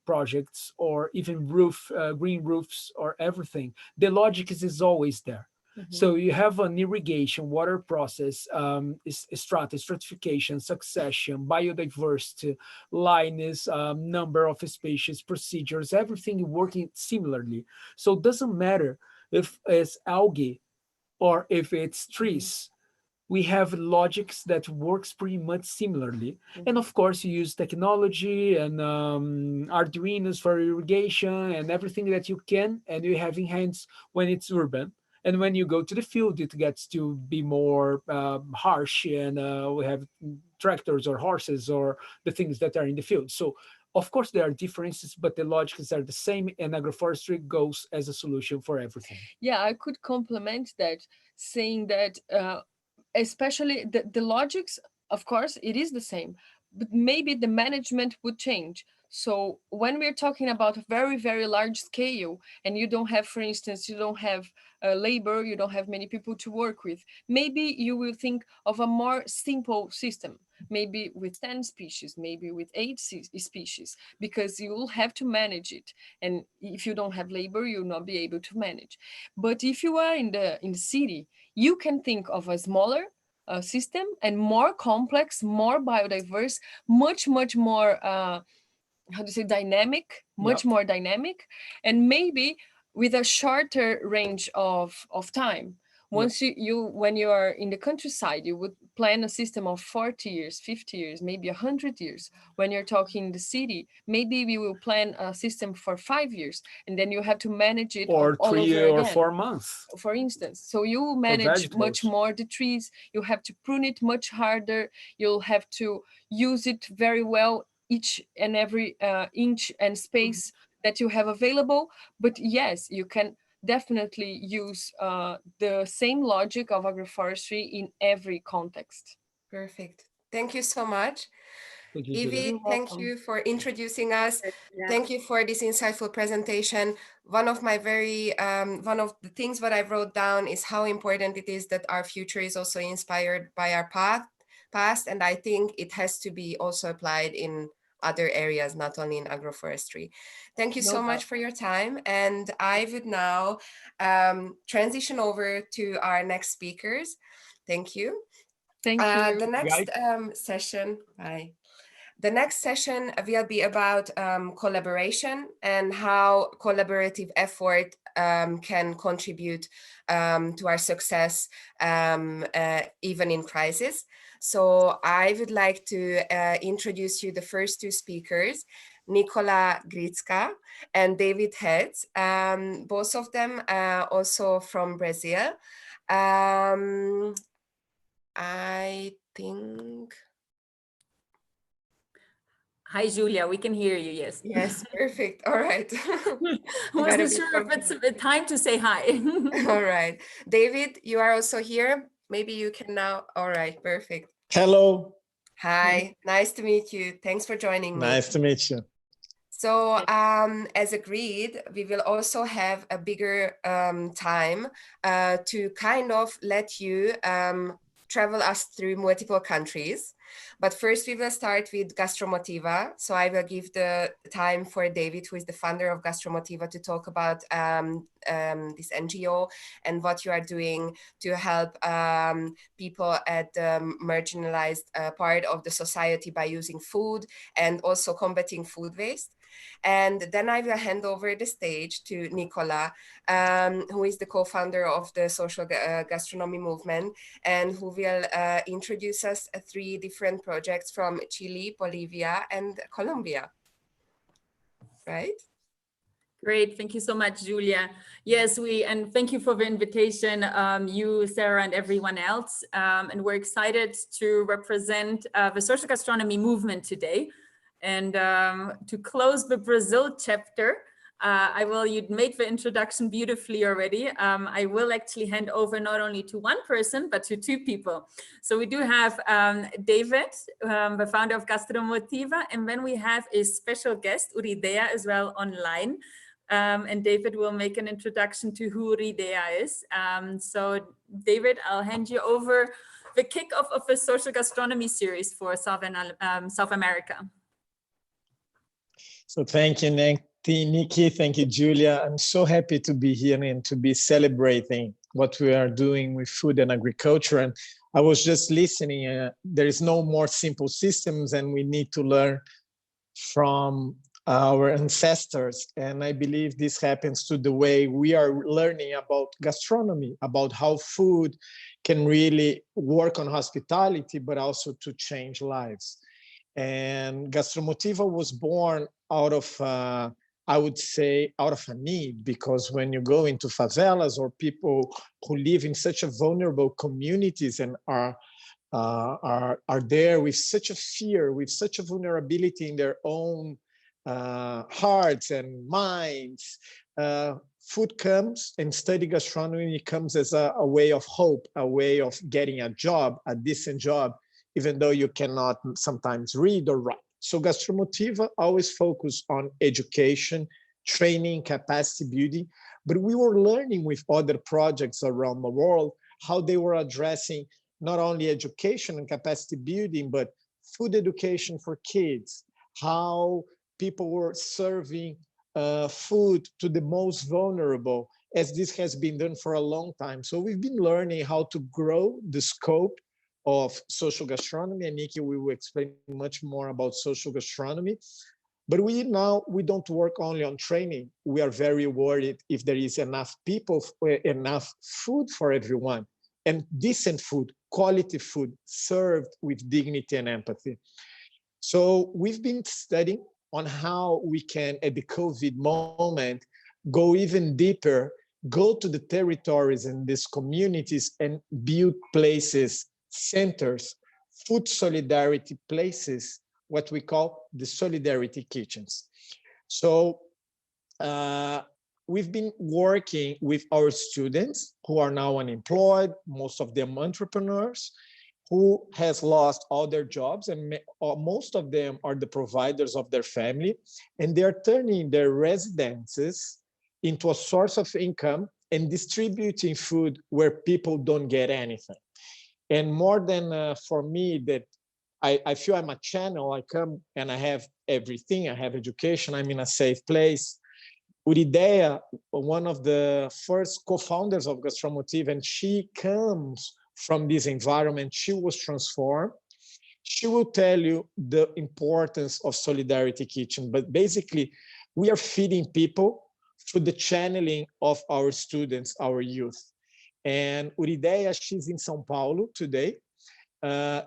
projects or even green roofs or everything, the logic is always there. So you have an irrigation, water process, stratification, succession, biodiversity, lightness, number of species, procedures, everything working similarly. So it doesn't matter if it's algae or if it's trees. We have logics that works pretty much similarly. And of course, you use technology and Arduinos for irrigation and everything that you can, and you have in hands when it's urban. And when you go to the field, it gets to be more harsh, and we have tractors or horses or the things that are in the field. So, of course, there are differences, but the logics are the same, and agroforestry goes as a solution for everything. Yeah, I could complement that, saying that especially the logics, of course, it is the same, but maybe the management would change. So when we're talking about a very, very large scale, and you don't have, for instance, you don't have labor, you don't have many people to work with, maybe you will think of a more simple system, maybe with 10 species, maybe with 8 species, because you will have to manage it. And if you don't have labor, you'll not be able to manage. But if you are in the city, you can think of a smaller system and more complex, more biodiverse, much, much more, how to say, dynamic, much more dynamic, and maybe with a shorter range of time. Once when you are in the countryside, you would plan a system of 40 years, 50 years, maybe 100 years. When you're talking the city, maybe we will plan a system for 5 years, and then you have to manage it Or all 3 over or again. 4 months. For instance, so you manage much more the trees, you have to prune it much harder, you'll have to use it very well, each and every inch and space that you have available. But yes, you can definitely use the same logic of agroforestry in every context. Perfect. Thank you so much. Thank you, Julia. Evie, thank you for introducing us. Thank you for this insightful presentation. One of one of the things that I wrote down is how important it is that our future is also inspired by our past, and I think it has to be also applied in other areas, not only in agroforestry. Thank you so much for your time, and I would now transition over to our next speakers. Thank you. Thank you. The next session, bye. The next session will be about collaboration and how collaborative effort can contribute to our success even in crisis. So I would like to introduce you the first two speakers, Nicola Gritska and David Heads, both of them also from Brazil. I think... Hi, Julia. We can hear you. Yes. Yes, perfect. All right. Wasn't sure if it's time to say hi. All right. David, you are also here. Maybe you can now. All right, perfect. Hello. Hi, nice to meet you. Thanks for joining me. Nice to meet you. So as agreed, we will also have a bigger time to kind of let you travel us through multiple countries. But first we will start with Gastromotiva. So I will give the time for David, who is the founder of Gastromotiva, to talk about this NGO and what you are doing to help people at the marginalized part of the society by using food and also combating food waste. And then I will hand over the stage to Nicola, who is the co-founder of the social gastronomy movement, and who will introduce us 3 different projects from Chile, Bolivia, and Colombia. Right? Great, thank you so much, Julia. Yes, and thank you for the invitation, you, Sarah, and everyone else. And we're excited to represent the social gastronomy movement today. And to close the Brazil chapter, you'd made the introduction beautifully already. I will actually hand over not only to one person, but to 2 people. So we do have David, the founder of Gastromotiva, and then we have a special guest, Uridea, as well online. And David will make an introduction to who Uridea is. So David, I'll hand you over the kickoff of the social gastronomy series for South America. So thank you, Nikki. Thank you, Julia. I'm so happy to be here and to be celebrating what we are doing with food and agriculture. And I was just listening, there is no more simple systems, and we need to learn from our ancestors. And I believe this happens to the way we are learning about gastronomy, about how food can really work on hospitality, but also to change lives. And Gastromotiva was born out of, I would say, out of a need, because when you go into favelas or people who live in such a vulnerable communities and are there with such a fear, with such a vulnerability in their own hearts and minds, food comes, and study gastronomy comes as a way of hope, a way of getting a job, a decent job, even though you cannot sometimes read or write. So Gastromotiva always focused on education, training, capacity building, but we were learning with other projects around the world how they were addressing not only education and capacity building, but food education for kids, how people were serving food to the most vulnerable, as this has been done for a long time. So we've been learning how to grow the scope of social gastronomy, and Nikki will explain much more about social gastronomy. But we don't work only on training. We are very worried if there is enough people, enough food for everyone, and decent food, quality food, served with dignity and empathy. So we've been studying on how we can, at the COVID moment, go even deeper, go to the territories and these communities and build places, centers, food solidarity places, what we call the solidarity kitchens. So we've been working with our students who are now unemployed, most of them entrepreneurs, who has lost all their jobs, and most of them are the providers of their family, and they're turning their residences into a source of income and distributing food where people don't get anything. And more than for me, that I feel I'm a channel. I come and I have everything. I have education. I'm in a safe place. Uridea, one of the first co-founders of Gastromotiva, and she comes from this environment. She was transformed. She will tell you the importance of Solidarity Kitchen. But basically, we are feeding people through the channeling of our students, our youth. And Uridea, she's in São Paulo today.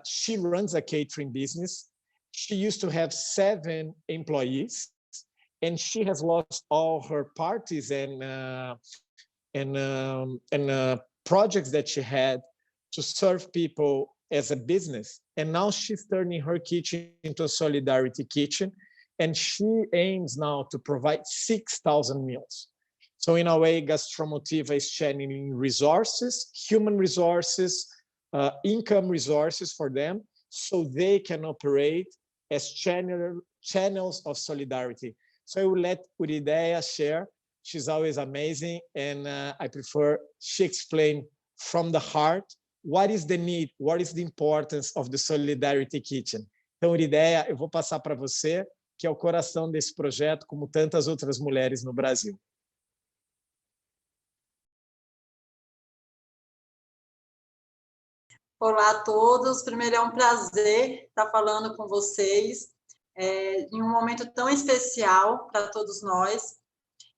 She runs a catering business. She used to have 7 employees, and she has lost all her parties and projects that she had to serve people as a business. And now she's turning her kitchen into a solidarity kitchen, and she aims now to provide 6,000 meals. So in a way, Gastromotiva is channeling resources, human resources, income resources for them, so they can operate as channels of solidarity. So I will let Uridea share. She's always amazing, and I prefer she explain from the heart what is the need, what is the importance of the Solidarity Kitchen. Então, Uridea, eu vou passar para você, que é o coração desse projeto, como tantas outras mulheres no Brasil. Olá a todos, primeiro é um prazer estar falando com vocês. em um momento tão especial para todos nós.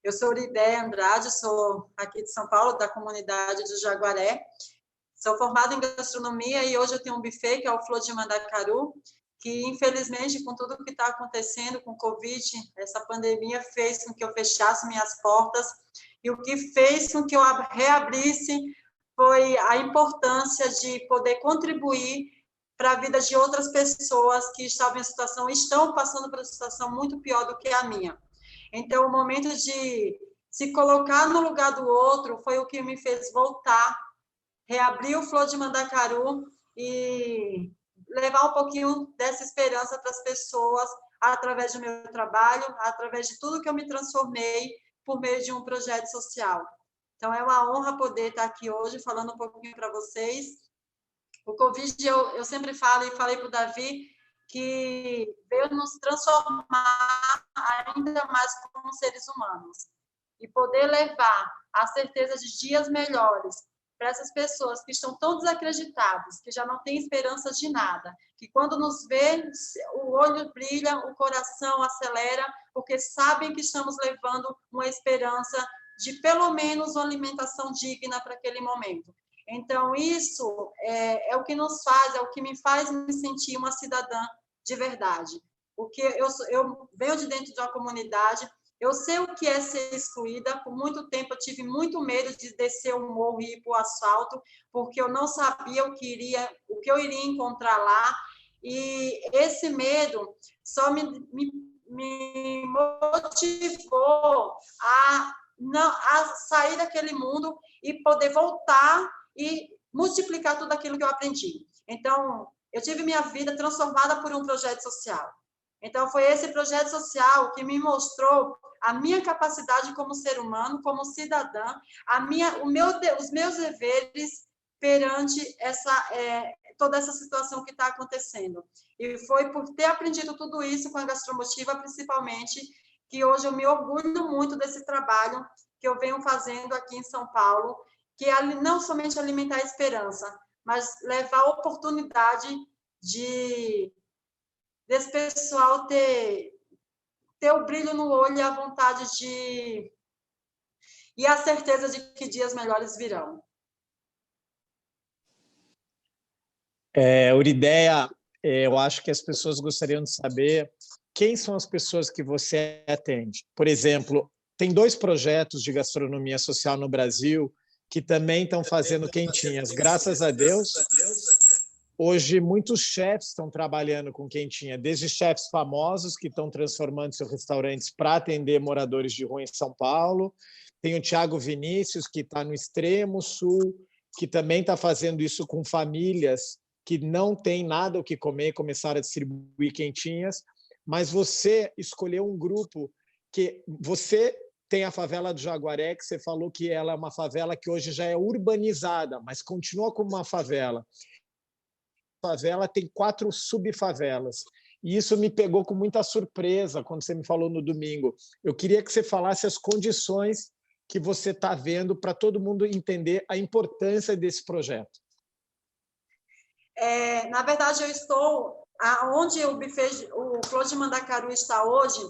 Eu sou Uridéia Andrade, sou aqui de São Paulo, da comunidade de Jaguaré. Sou formada em gastronomia e hoje eu tenho um buffet, que é o Flor de Mandacaru, que, infelizmente, com tudo que está acontecendo com o Covid, essa pandemia fez com que eu fechasse minhas portas, e o que fez com que eu reabrisse foi a importância de poder contribuir para a vida de outras pessoas que estavam em situação, estão passando por uma situação muito pior do que a minha. Então, o momento de se colocar no lugar do outro foi o que me fez voltar, reabrir o Flor de Mandacaru e levar um pouquinho dessa esperança para as pessoas através do meu trabalho, através de tudo que eu me transformei por meio de um projeto social. Então, é uma honra poder estar aqui hoje falando um pouquinho para vocês. O Covid, eu sempre falo, e falei para o Davi, que veio nos transformar ainda mais como seres humanos. E poder levar a certeza de dias melhores para essas pessoas que estão tão desacreditadas, que já não têm esperança de nada, que quando nos vê, o olho brilha, o coração acelera, porque sabem que estamos levando uma esperança de pelo menos uma alimentação digna para aquele momento. Então, isso é o que nos faz, é o que me faz me sentir uma cidadã de verdade. Porque eu venho de dentro de uma comunidade, eu sei o que é ser excluída. Por muito tempo eu tive muito medo de descer o morro e ir para o asfalto, porque eu não sabia o que eu iria encontrar lá. E esse medo só me motivou a sair daquele mundo e poder voltar e multiplicar tudo aquilo que eu aprendi. Então, eu tive minha vida transformada por um projeto social. Então, foi esse projeto social que me mostrou a minha capacidade como ser humano, como cidadã, os meus deveres perante toda essa situação que está acontecendo. E foi por ter aprendido tudo isso com a Gastromotiva, principalmente, que hoje eu me orgulho muito desse trabalho que eu venho fazendo aqui em São Paulo, que é não somente alimentar a esperança, mas levar a oportunidade desse pessoal ter o brilho no olho e a vontade e a certeza de que dias melhores virão. Uridéia, eu acho que as pessoas gostariam de saber quem são as pessoas que você atende. Por exemplo, tem 2 projetos de gastronomia social no Brasil que também estão fazendo quentinhas. Graças a Deus, hoje muitos chefs estão trabalhando com quentinha, desde chefs famosos que estão transformando seus restaurantes para atender moradores de rua em São Paulo. Tem o Thiago Vinícius, que está no extremo sul, que também está fazendo isso com famílias que não têm nada o que comer, começaram a distribuir quentinhas. Mas você escolheu um grupo que você tem a favela do Jaguaré, que você falou que ela é uma favela que hoje já é urbanizada, mas continua como uma favela. A favela tem 4 subfavelas. E isso me pegou com muita surpresa quando você me falou no domingo. Eu queria que você falasse as condições que você está vendo para todo mundo entender a importância desse projeto. Na verdade, eu estou onde o Flor de Mandacaru está hoje.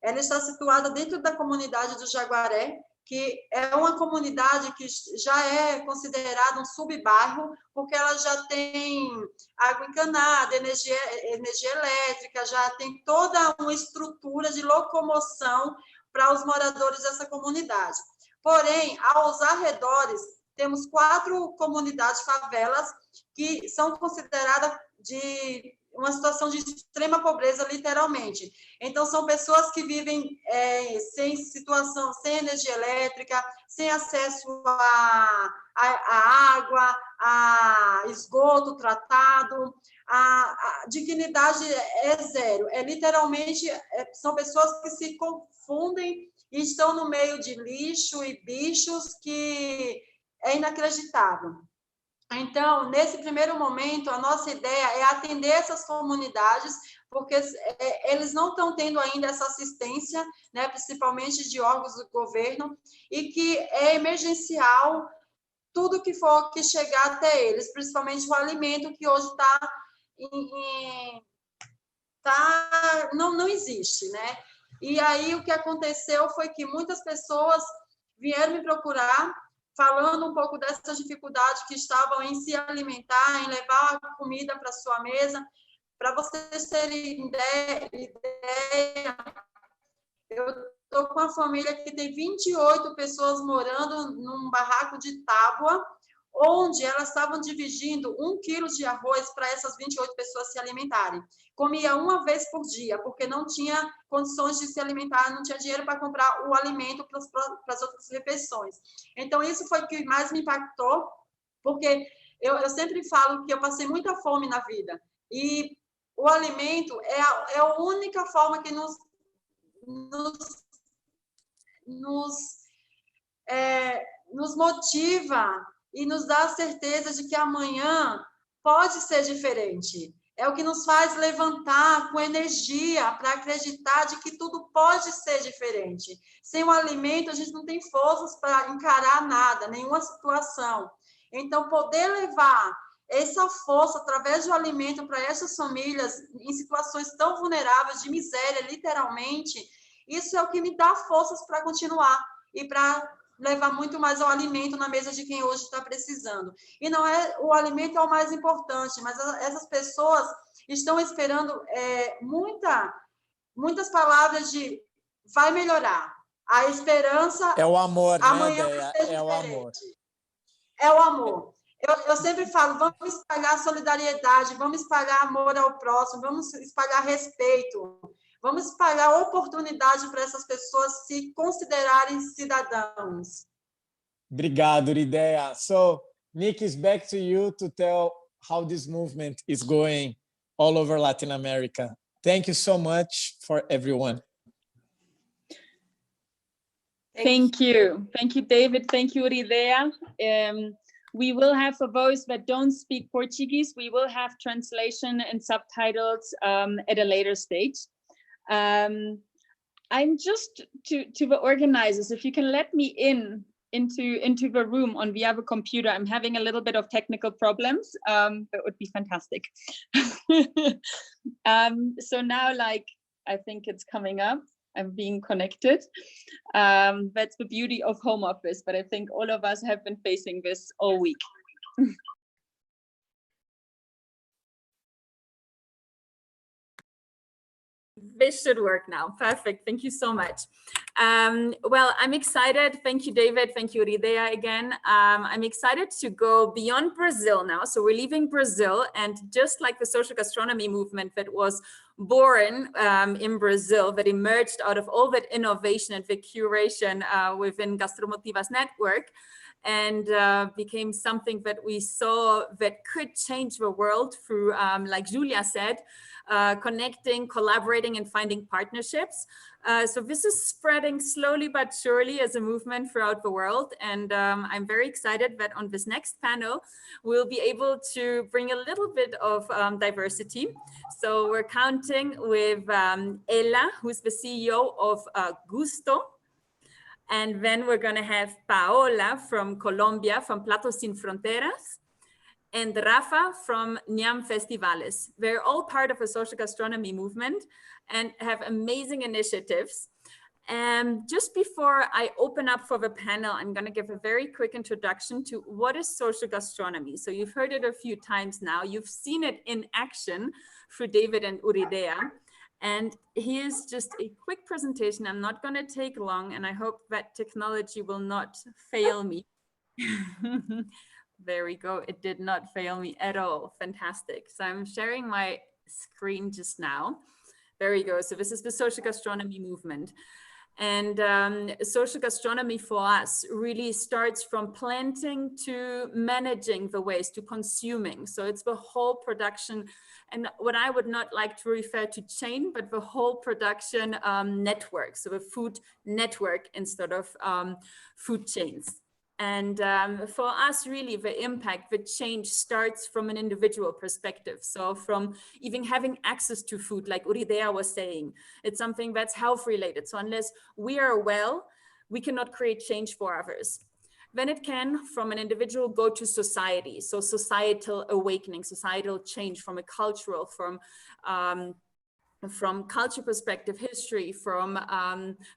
Ela está situada dentro da comunidade do Jaguaré, que é uma comunidade que já é considerada um subbairro, porque ela já tem água encanada, energia elétrica, já tem toda uma estrutura de locomoção para os moradores dessa comunidade. Porém, aos arredores, temos 4 comunidades favelas que são consideradas de uma situação de extrema pobreza, literalmente. Então, são pessoas que vivem sem energia elétrica, sem acesso à água, a esgoto tratado, a dignidade é zero. Literalmente, são pessoas que se confundem e estão no meio de lixo e bichos que é inacreditável. Então, nesse primeiro momento, a nossa ideia é atender essas comunidades, porque eles não estão tendo ainda essa assistência, né, principalmente de órgãos do governo, e que é emergencial tudo que for que chegar até eles, principalmente o alimento que hoje está não existe, né? E aí o que aconteceu foi que muitas pessoas vieram me procurar falando um pouco dessas dificuldades que estavam em se alimentar, em levar a comida para sua mesa. Para vocês terem ideia, eu estou com uma família que tem 28 pessoas morando num barraco de tábua, onde elas estavam dividindo 1 quilo de arroz para essas 28 pessoas se alimentarem. Comia uma vez por dia, porque não tinha condições de se alimentar, não tinha dinheiro para comprar o alimento para as outras refeições. Então, isso foi o que mais me impactou, porque eu sempre falo que eu passei muita fome na vida, e o alimento é a única forma que nos motiva e nos dá a certeza de que amanhã pode ser diferente. É o que nos faz levantar com energia para acreditar de que tudo pode ser diferente. Sem o alimento, a gente não tem forças para encarar nada, nenhuma situação. Então, poder levar essa força através do alimento para essas famílias em situações tão vulneráveis, de miséria, literalmente, isso é o que me dá forças para continuar e para levar muito mais ao alimento na mesa de quem hoje está precisando. E não é o alimento é o mais importante, mas essas pessoas estão esperando muitas palavras de vai melhorar. A esperança é o amor, amanhã né, Deia? É o amor. É o amor. Eu sempre falo, vamos espalhar solidariedade, vamos espalhar amor ao próximo, vamos espalhar respeito, vamos espalhar oportunidade para essas pessoas se considerarem cidadãos. Obrigado, Urideia. So, Nick, is back to you to tell how this movement is going all over Latin America. Thank you so much for everyone. Thank you. Thank you, David. Thank you, Urideia. We will have, for those that don't speak Portuguese, we will have translation and subtitles at a later stage. I'm just to the organizers, if you can let me into the room on via the computer. I'm having a little bit of technical problems. That would be fantastic. So now, like, I think it's coming up. I'm being connected. That's the beauty of home office, but I think all of us have been facing this all week. This should work now. Perfect. Thank you so much. Well, I'm excited. Thank you, David. Thank you, Urideia, again. I'm excited to go beyond Brazil now. So we're leaving Brazil, and just like the social gastronomy movement that was born in Brazil, that emerged out of all that innovation and the curation within Gastromotiva's network, and became something that we saw that could change the world through, like Julia said, connecting, collaborating, and finding partnerships. So this is spreading slowly but surely as a movement throughout the world. And I'm very excited that on this next panel, we'll be able to bring a little bit of diversity. So we're counting with Ella, who's the CEO of Gusto. And then we're going to have Paola from Colombia, from Platos Sin Fronteras, and Rafa from Ñam Festivales. They're all part of a social gastronomy movement and have amazing initiatives. And just before I open up for the panel, I'm going to give a very quick introduction to what is social gastronomy. So you've heard it a few times now. You've seen it in action through David and Urideia. And here's just a quick presentation. I'm not going to take long, and I hope that technology will not fail me. There we go. It did not fail me at all. Fantastic. So I'm sharing my screen just now. There we go. So this is the social gastronomy movement. And social gastronomy for us really starts from planting to managing the waste to consuming. So it's the whole production, and what I would not like to refer to chain, but the whole production network. So a food network instead of food chains. And for us, really, the impact, the change starts from an individual perspective. So from even having access to food, like Urideia was saying, it's something that's health related. So unless we are well, we cannot create change for others. Then it can, from an individual, go to society. So societal awakening, societal change from a cultural, from from culture perspective, history, from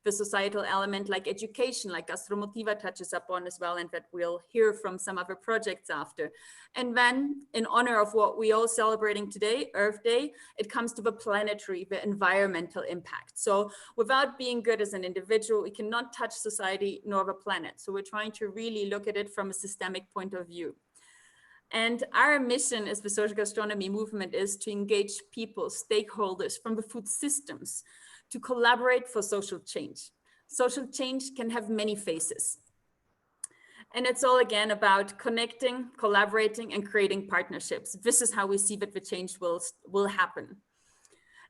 the societal element like education, like Gastromotiva touches upon as well, and that we'll hear from some other projects after. And then in honor of what we all celebrating today, Earth Day, it comes to the planetary, the environmental impact. So without being good as an individual, we cannot touch society nor the planet. So we're trying to really look at it from a systemic point of view. And our mission as the social gastronomy movement is to engage people, stakeholders from the food systems to collaborate for social change. Social change can have many faces. And it's all again about connecting, collaborating, and creating partnerships. This is how we see that the change will happen.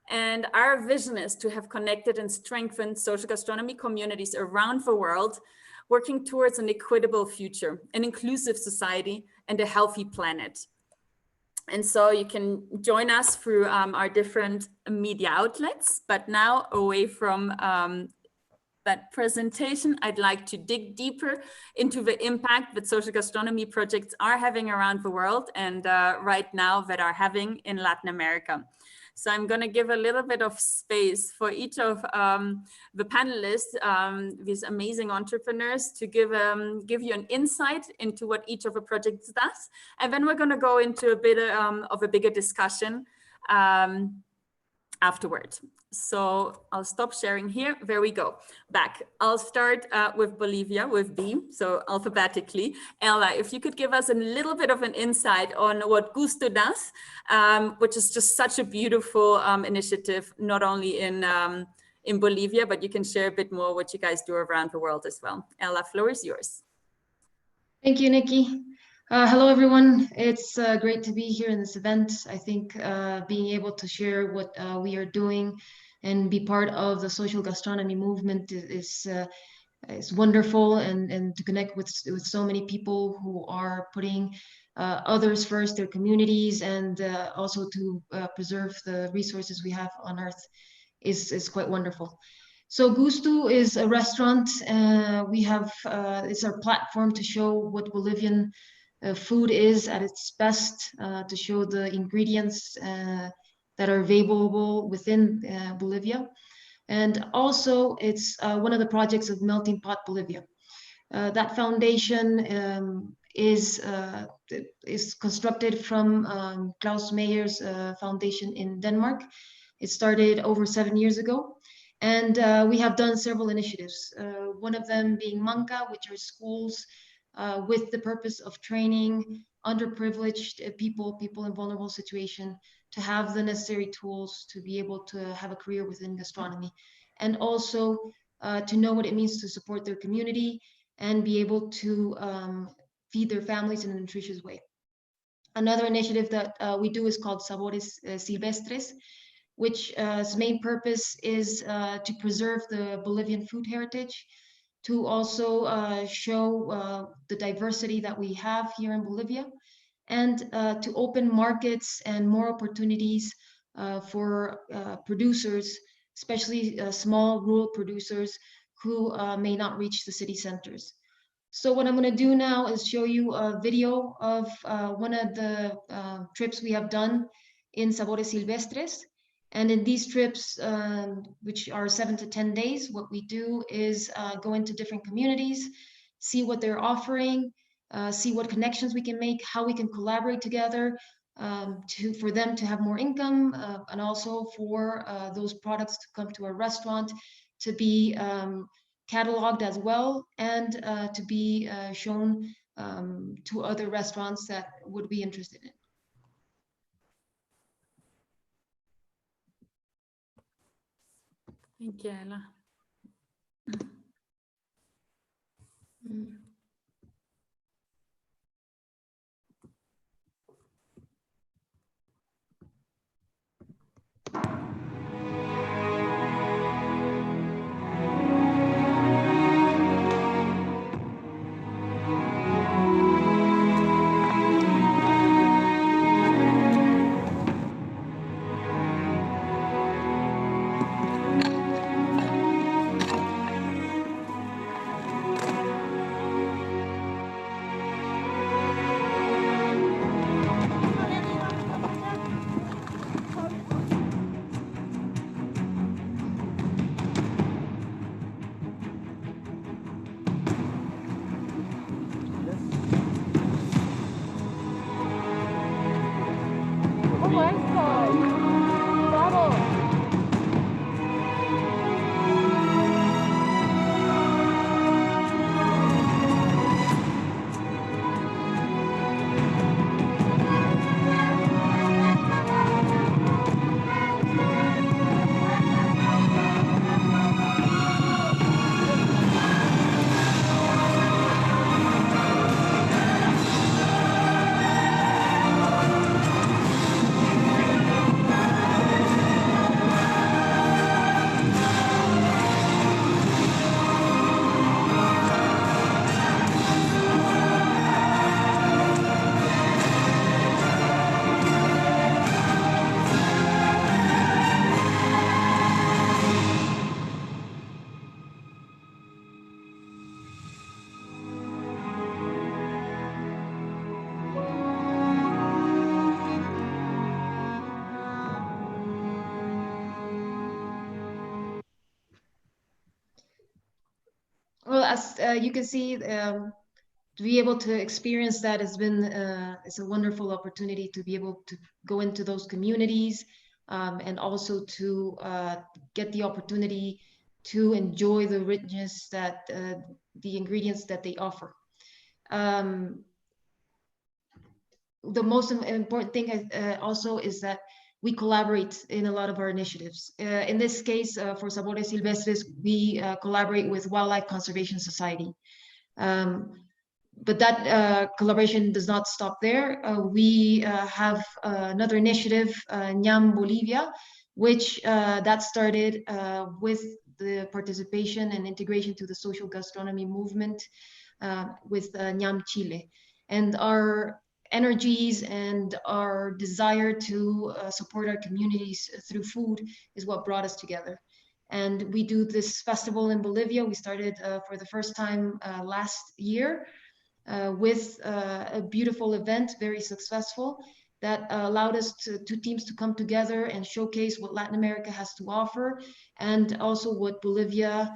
And our vision is to have connected and strengthened social gastronomy communities around the world, working towards an equitable future, an inclusive society, and a healthy planet. And so you can join us through our different media outlets, but now away from that presentation, I'd like to dig deeper into the impact that social gastronomy projects are having around the world and right now that are having in Latin America. So I'm going to give a little bit of space for each of the panelists, these amazing entrepreneurs, to give you an insight into what each of the projects does. And then we're going to go into a bit of a bigger discussion afterward. So I'll stop sharing here. There we go. Back. I'll start with Bolivia, with B, so alphabetically. Ella, if you could give us a little bit of an insight on what Gusto does, which is just such a beautiful initiative, not only in Bolivia, but you can share a bit more what you guys do around the world as well. Ella, floor is yours. Thank you, Nikki. Hello, everyone. It's great to be here in this event. I think being able to share what we are doing and be part of the social gastronomy movement is wonderful, and to connect with so many people who are putting others first, their communities, and also to preserve the resources we have on Earth is quite wonderful. So Gusto is a restaurant. We have it's our platform to show what Bolivian food is at its best, to show the ingredients that are available within Bolivia. And also it's one of the projects of Melting Pot Bolivia. That foundation is constructed from Klaus Mayer's foundation in Denmark. It started over 7 years ago. And we have done several initiatives, one of them being Manca, which are schools with the purpose of training underprivileged people in vulnerable situation to have the necessary tools to be able to have a career within gastronomy, and also to know what it means to support their community and be able to feed their families in a nutritious way. Another initiative that we do is called Sabores Silvestres, which main purpose is to preserve the Bolivian food heritage, to also show the diversity that we have here in Bolivia, and to open markets and more opportunities for producers, especially small rural producers who may not reach the city centers. So what I'm going to do now is show you a video of one of the trips we have done in Sabores Silvestres. And in these trips, which are 7 to 10 days, what we do is go into different communities, see what they're offering, see what connections we can make, how we can collaborate together for them to have more income, and also for those products to come to a restaurant to be cataloged as well, and to be shown to other restaurants that would be interested in. Thank you, Ella. as you can see, to be able to experience that has been it's a wonderful opportunity to be able to go into those communities, and also to get the opportunity to enjoy the richness that the ingredients that they offer. The most important thing also is that we collaborate in a lot of our initiatives. In this case, for Sabores Silvestres, we collaborate with Wildlife Conservation Society. But that collaboration does not stop there. We have another initiative, Ñam Bolivia, which that started with the participation and integration to the social gastronomy movement with Ñam Chile. And our energies and our desire to support our communities through food is what brought us together. And we do this festival in Bolivia. We started for the first time last year with a beautiful event, very successful, that allowed us two teams to come together and showcase what Latin America has to offer, and also what Bolivia's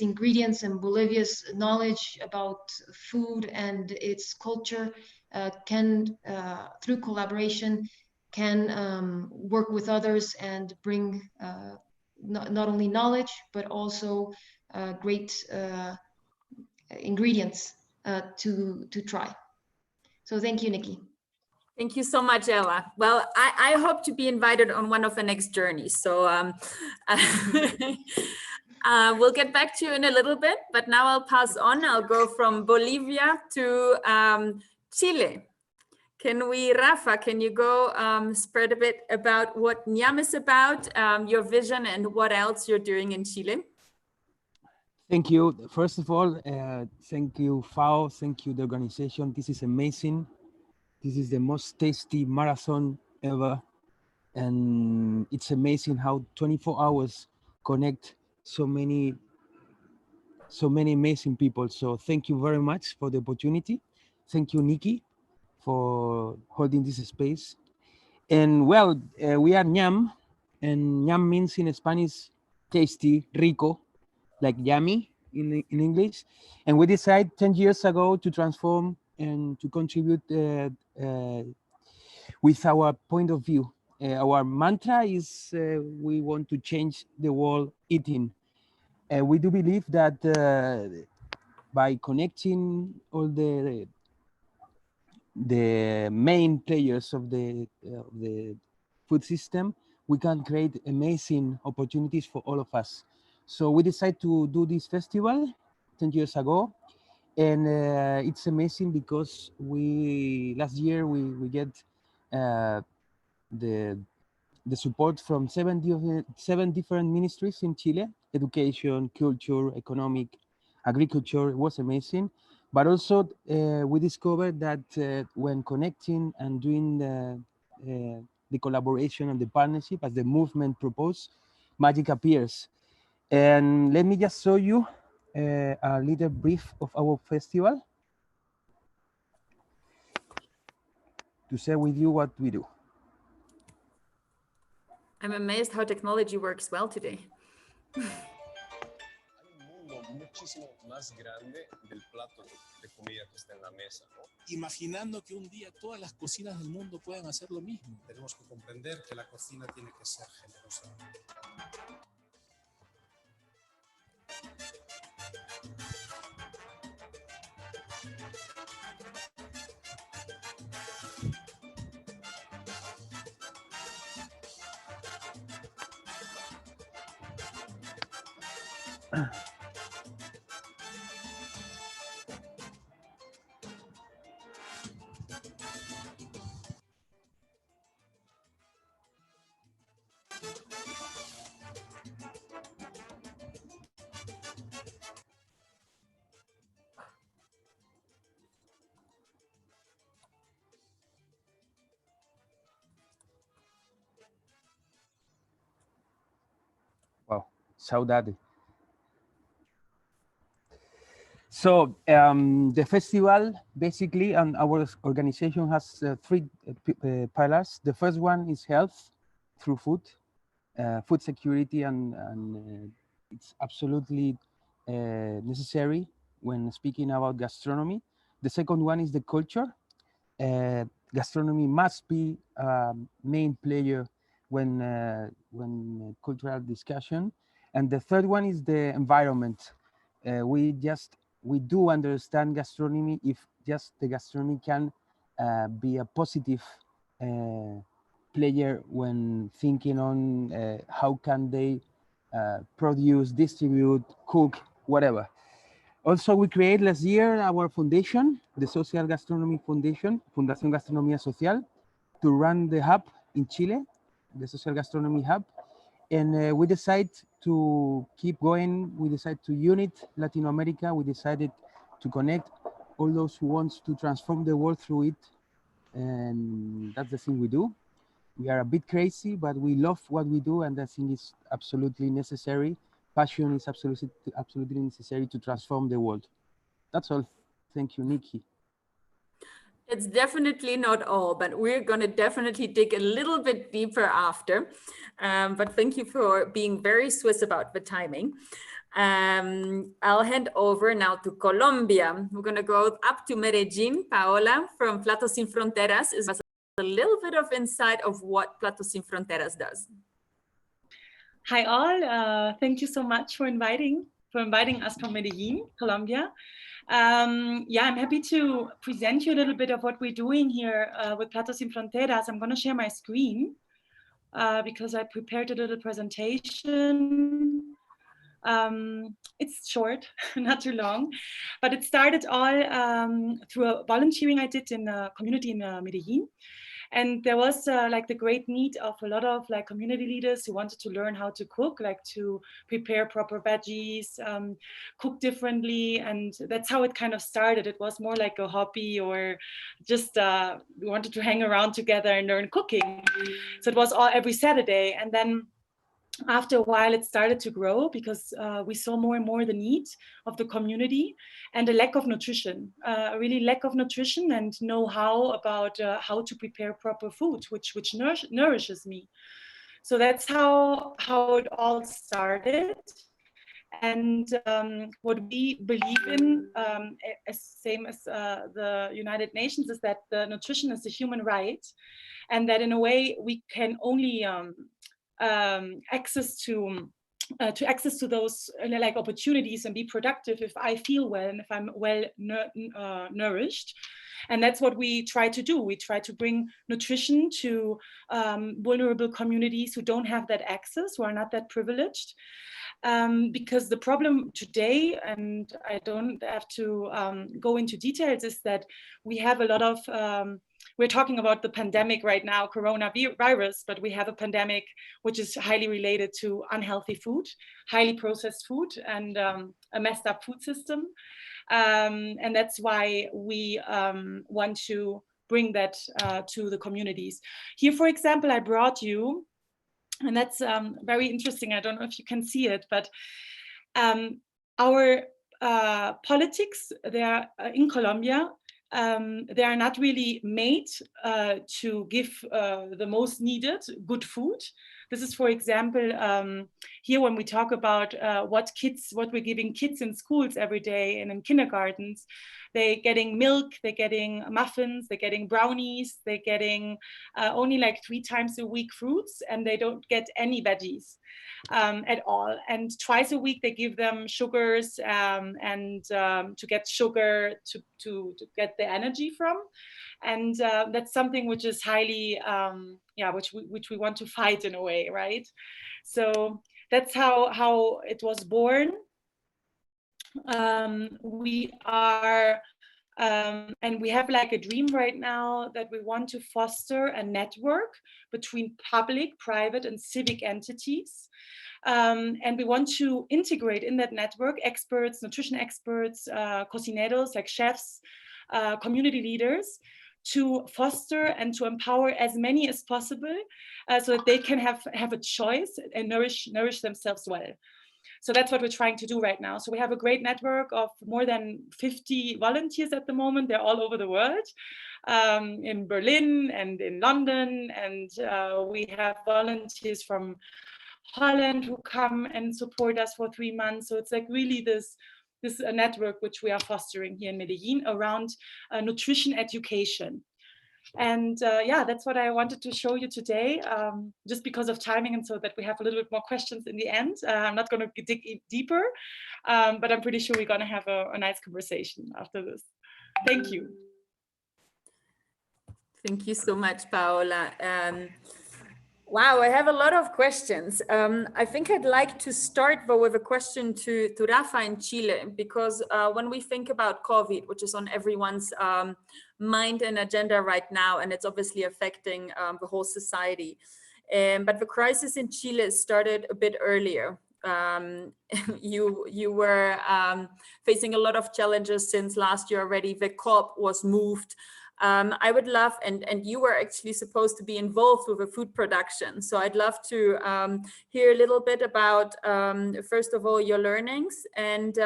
ingredients and Bolivia's knowledge about food and its culture can, through collaboration, can work with others and bring not only knowledge, but also great ingredients to try. So thank you, Nikki. Thank you so much, Ella. Well, I hope to be invited on one of the next journeys. So we'll get back to you in a little bit, but now I'll pass on. I'll go from Bolivia to Chile. Rafa, can you go spread a bit about what Ñam is about, your vision, and what else you're doing in Chile? Thank you. First of all, thank you, FAO. Thank you, the organization. This is amazing. This is the most tasty marathon ever. And it's amazing how 24 hours connect so many amazing people. So thank you very much for the opportunity. Thank you, Nikki, for holding this space. And well, we are Ñam, and Ñam means in Spanish tasty, rico, like yummy in English. And we decided 10 years ago to transform and to contribute with our point of view. Our mantra is we want to change the world eating. We do believe that by connecting all the main players of the food system, we can create amazing opportunities for all of us. So we decided to do this festival 10 years ago, and it's amazing because last year we get the support from 7 different ministries in Chile: education, culture, economic, agriculture. It was amazing. But also we discovered that when connecting and doing the collaboration and the partnership as the movement proposed, magic appears. And let me just show you a little brief of our festival to share with you what we do. I'm amazed how technology works well today. Muchísimo más grande del plato de comida que está en la mesa, ¿no? Imaginando que un día todas las cocinas del mundo puedan hacer lo mismo. Tenemos que comprender que la cocina tiene que ser generosa. Wow, saudade. So the festival basically, and our organization has three pillars. The first one is health through food, food security and It's absolutely necessary when speaking about gastronomy. The second one is the culture. Gastronomy must be a main player when cultural discussion. And the third one is the environment. We do understand gastronomy if just the gastronomy can be a positive player when thinking on how can they produce, distribute, cook, whatever. Also, we created last year our foundation, the Social Gastronomy Foundation, Fundación Gastronomía Social, to run the hub in Chile, the Social Gastronomy Hub. And we decided to keep going. We decided to unite Latin America. We decided to connect all those who want to transform the world through it. And that's the thing we do. We are a bit crazy, but we love what we do, and I think it's absolutely necessary. Passion is absolutely necessary to transform the world. That's all. Thank you, Nikki. It's definitely not all, but we're going to definitely dig a little bit deeper after. But thank you for being very Swiss about the timing. I'll hand over now to Colombia. We're going to go up to Medellin. Paola from Platos Sin Fronteras is a little bit of insight of what Platos Sin Fronteras does. Hi all, thank you so much for inviting us from Medellin, Colombia. Yeah, I'm happy to present you a little bit of what we're doing here with Platos Sin Fronteras. I'm going to share my screen because I prepared a little presentation. It's short, not too long, but it started all through a volunteering I did in a community in Medellin. And there was like the great need of a lot of like community leaders who wanted to learn how to cook, like to prepare proper veggies, cook differently. And that's how it kind of started. It was more like a hobby, or just we wanted to hang around together and learn cooking. So it was all every Saturday. And then after a while, it started to grow because we saw more and more the need of the community and a lack of nutrition, really lack of nutrition and know-how about how to prepare proper food, which nourishes me. So that's how it all started. And what we believe in, same as the United Nations, is that the nutrition is a human right, and that in a way we can only access to those like opportunities and be productive if I feel well and if I'm well nourished. And that's what we try to do. We try to bring nutrition to vulnerable communities who don't have that access, who are not that privileged. Because the problem today, and I don't have to go into details, is that we have a lot of we're talking about the pandemic right now, coronavirus, but we have a pandemic which is highly related to unhealthy food, highly processed food, and a messed up food system. And that's why we want to bring that to the communities. Here, for example, I brought you, and that's very interesting. I don't know if you can see it, but our politics there in Colombia, they are not really made to give the most needed good food. This is, for example, here when we talk about what we're giving kids in schools every day and in kindergartens, they're getting milk, they're getting muffins, they're getting brownies, they're getting only like 3 times a week fruits, and they don't get any veggies at all. And twice a week they give them sugars and to get sugar to get the energy from. And that's something which is highly, which we want to fight in a way, right? So that's how it was born. We are, and we have like a dream right now that we want to foster a network between public, private, and civic entities. And we want to integrate in that network experts, nutrition experts, cocineros, like chefs, community leaders, to foster and to empower as many as possible so that they can have a choice and nourish themselves well. So that's what we're trying to do right now. So we have a great network of more than 50 volunteers at the moment. They're all over the world, in Berlin and in London. And we have volunteers from Holland who come and support us for 3 months. So it's like really this network which we are fostering here in Medellin around nutrition education. And yeah, that's what I wanted to show you today, just because of timing and so that we have a little bit more questions in the end. I'm not going to dig deeper, but I'm pretty sure we're going to have a nice conversation after this. Thank you. Thank you so much, Paola. Wow, I have a lot of questions. I think I'd like to start though with a question to Rafa in Chile, because when we think about COVID, which is on everyone's mind and agenda right now, and it's obviously affecting the whole society. But the crisis in Chile started a bit earlier. You were facing a lot of challenges since last year already. The COP was moved. I would love, and you were actually supposed to be involved with the food production. So I'd love to hear a little bit about, first of all, your learnings and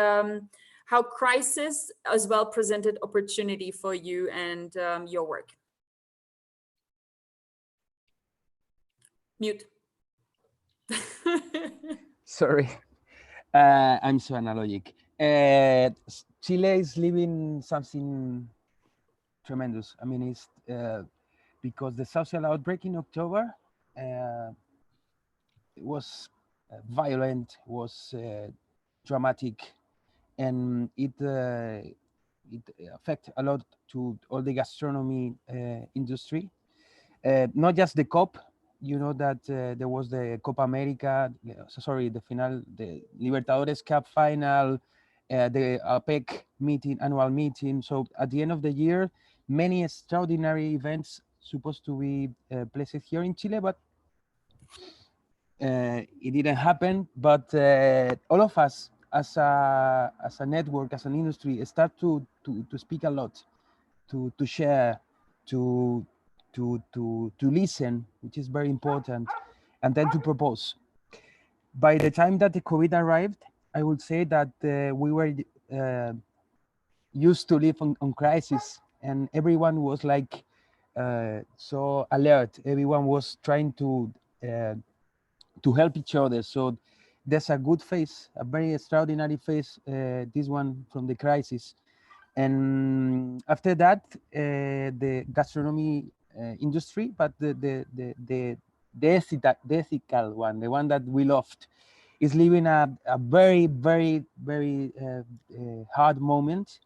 how crisis as well presented opportunity for you and your work. Mute. Sorry, I'm so analogic. Chile is living something tremendous. I mean, it's because the social outbreak in October was violent, was dramatic, and it affected a lot to all the gastronomy industry. Not just the COP, you know that there was the Copa America, sorry, the Libertadores Cup final, the APEC meeting, annual meeting. So at the end of the year, many extraordinary events supposed to be placed here in Chile, but it didn't happen. But all of us, as a network, as an industry, start to speak a lot, to share, to listen, which is very important, and then to propose. By the time that the COVID arrived, I would say that we were used to live on crisis, and everyone was like so alert. Everyone was trying to help each other. So there's a good phase, a very extraordinary phase, this one from the crisis. And after that, the gastronomy industry, but the ethical one, the one that we loved, is living a very, very, very hard moment.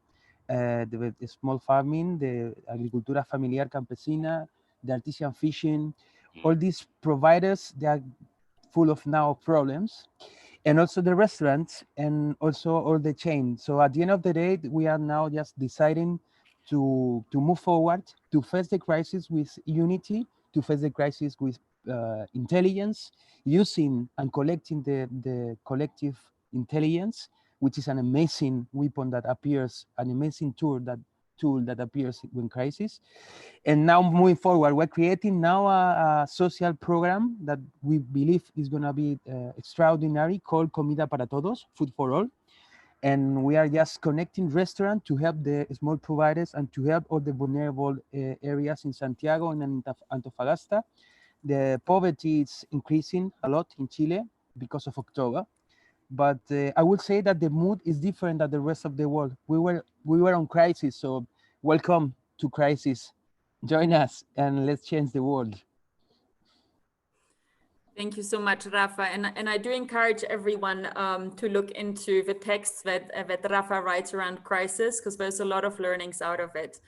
The small farming, the agricultura familiar campesina, the artisan fishing, all these providers, they are full of now problems. And also the restaurants and also all the chain. So at the end of the day, we are now just deciding to move forward, to face the crisis with unity, to face the crisis with intelligence, using and collecting the collective intelligence, which is an amazing weapon that appears, an amazing tool that appears when crisis. And now moving forward, we're creating now a social program that we believe is going to be extraordinary, called Comida para Todos, Food for All. And we are just connecting restaurants to help the small providers and to help all the vulnerable areas in Santiago and in Antofagasta. The poverty is increasing a lot in Chile because of October. But I would say that the mood is different than the rest of the world. We were on crisis, so welcome to crisis. Join us and let's change the world. Thank you so much, Rafa. And I do encourage everyone to look into the texts that Rafa writes around crisis, because there's a lot of learnings out of it.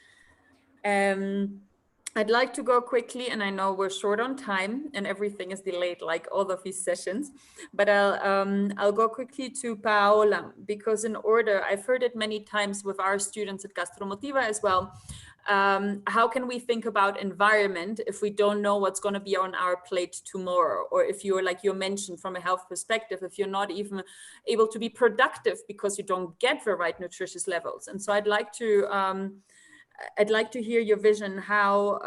I'd like to go quickly, and I know we're short on time and everything is delayed like all of these sessions, but I'll go quickly to Paola, because in order, I've heard it many times with our students at Gastromotiva as well. How can we think about environment if we don't know what's going to be on our plate tomorrow? Or if you're, like you mentioned, from a health perspective, if you're not even able to be productive because you don't get the right nutritious levels. And so I'd like to hear your vision, how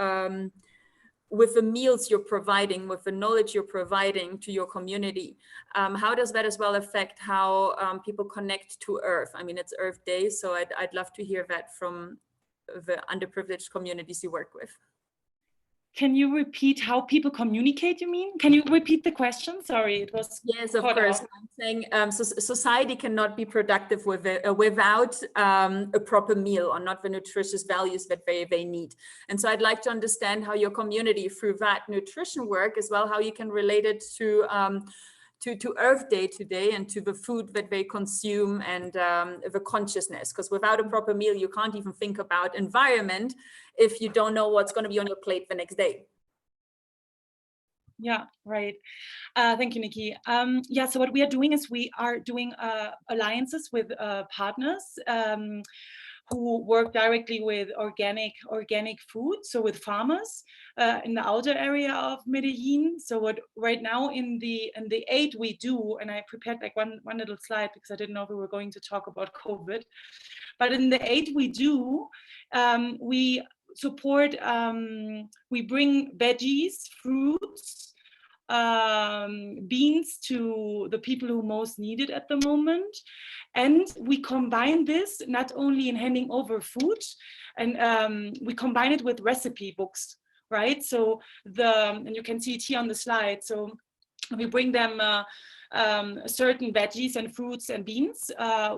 with the meals you're providing, with the knowledge you're providing to your community, how does that as well affect how people connect to Earth? I mean, it's Earth Day, so I'd love to hear that from the underprivileged communities you work with. Can you repeat how people communicate, you mean? Can you repeat the question? Sorry, it was Yes, of cut course. out. I'm saying society cannot be productive without a proper meal or not the nutritious values that they need. And so I'd like to understand how your community, through that nutrition work as well, how you can relate it to Earth Day today and to the food that they consume and the consciousness. Because without a proper meal, you can't even think about environment if you don't know what's going to be on your plate the next day. Yeah, right. Thank you, Nikki. Yeah, so what we are doing is we are doing alliances with partners who work directly with organic food, so with farmers in the outer area of Medellin. So what right now in the aid we do, and I prepared like one little slide because I didn't know if we were going to talk about COVID, but in the aid we do, we support, we bring veggies, fruits, beans to the people who most need it at the moment. And we combine this not only in handing over food, and we combine it with recipe books, right? So and you can see it here on the slide. So we bring them certain veggies and fruits and beans.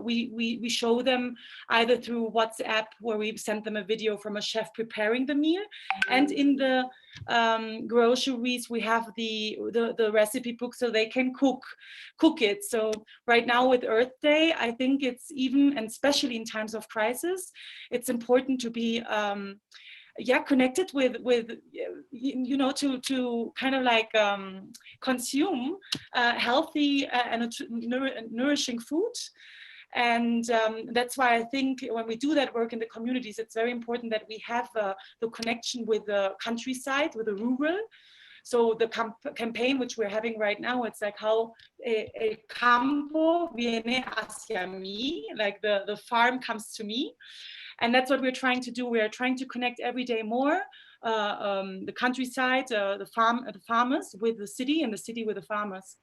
We show them either through WhatsApp, where we send them a video from a chef preparing the meal, and in the groceries we have the recipe book so they can cook it. So right now with Earth Day, I think it's even, and especially in times of crisis, it's important to be connected with you know, to kind of like consume healthy and nourishing food. And that's why I think when we do that work in the communities, it's very important that we have the connection with the countryside, with the rural. So the campaign which we're having right now, it's like how el campo viene hacia mí, like the farm comes to me. And that's what we're trying to do. We are trying to connect every day more the countryside, the farmers with the city, and the city with the farmers.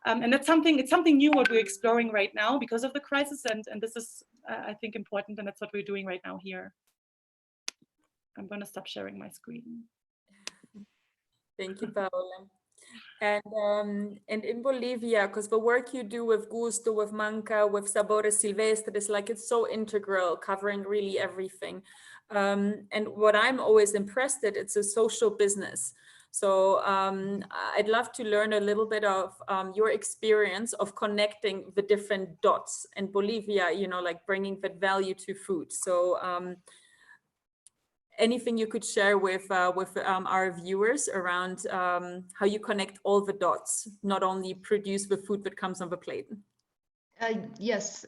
And it's something new what we're exploring right now because of the crisis, and this is I think important, and that's what we're doing right now here. I'm going to stop sharing my screen. Thank you, Paola. And in Bolivia, because the work you do with Gusto, with Manca, with Sabores Silvestres, like it's so integral, covering really everything. And what I'm always impressed at, it's a social business. So I'd love to learn a little bit of your experience of connecting the different dots in Bolivia, you know, like bringing that value to food. So anything you could share with our viewers around how you connect all the dots, not only produce the food that comes on the plate? Yes.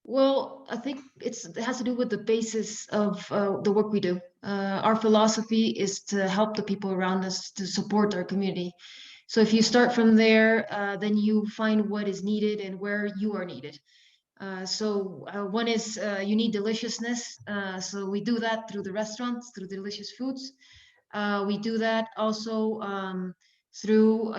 Well, I think it has to do with the basis of the work we do. Our philosophy is to help the people around us, to support our community. So if you start from there, then you find what is needed and where you are needed. So one is you need deliciousness. So we do that through the restaurants, through delicious foods. We do that also through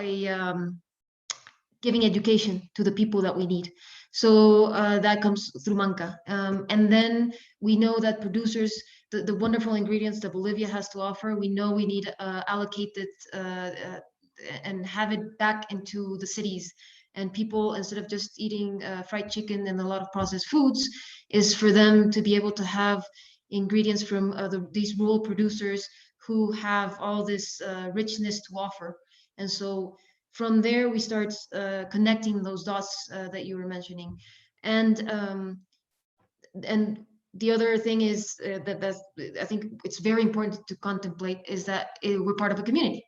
giving education to the people that we need. So that comes through Manca. And then we know that producers, the wonderful ingredients that Bolivia has to offer, we know we need allocated and have it back into the cities. And people, instead of just eating fried chicken and a lot of processed foods, is for them to be able to have ingredients from these rural producers who have all this richness to offer. And so from there, we start connecting those dots that you were mentioning. And the other thing is that I think it's very important to contemplate is that we're part of a community.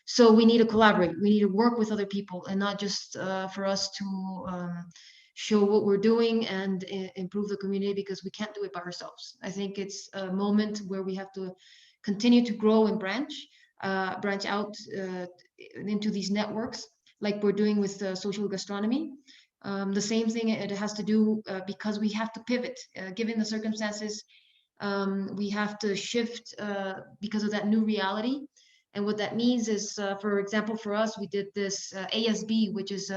So we need to collaborate. We need to work with other people, and not just for us to show what we're doing and improve the community, because we can't do it by ourselves. I think it's a moment where we have to continue to grow and branch out into these networks, like we're doing with social gastronomy. The same thing, it has to do because we have to pivot, given the circumstances. We have to shift because of that new reality. And what that means is, for example, for us, we did this ASB, which is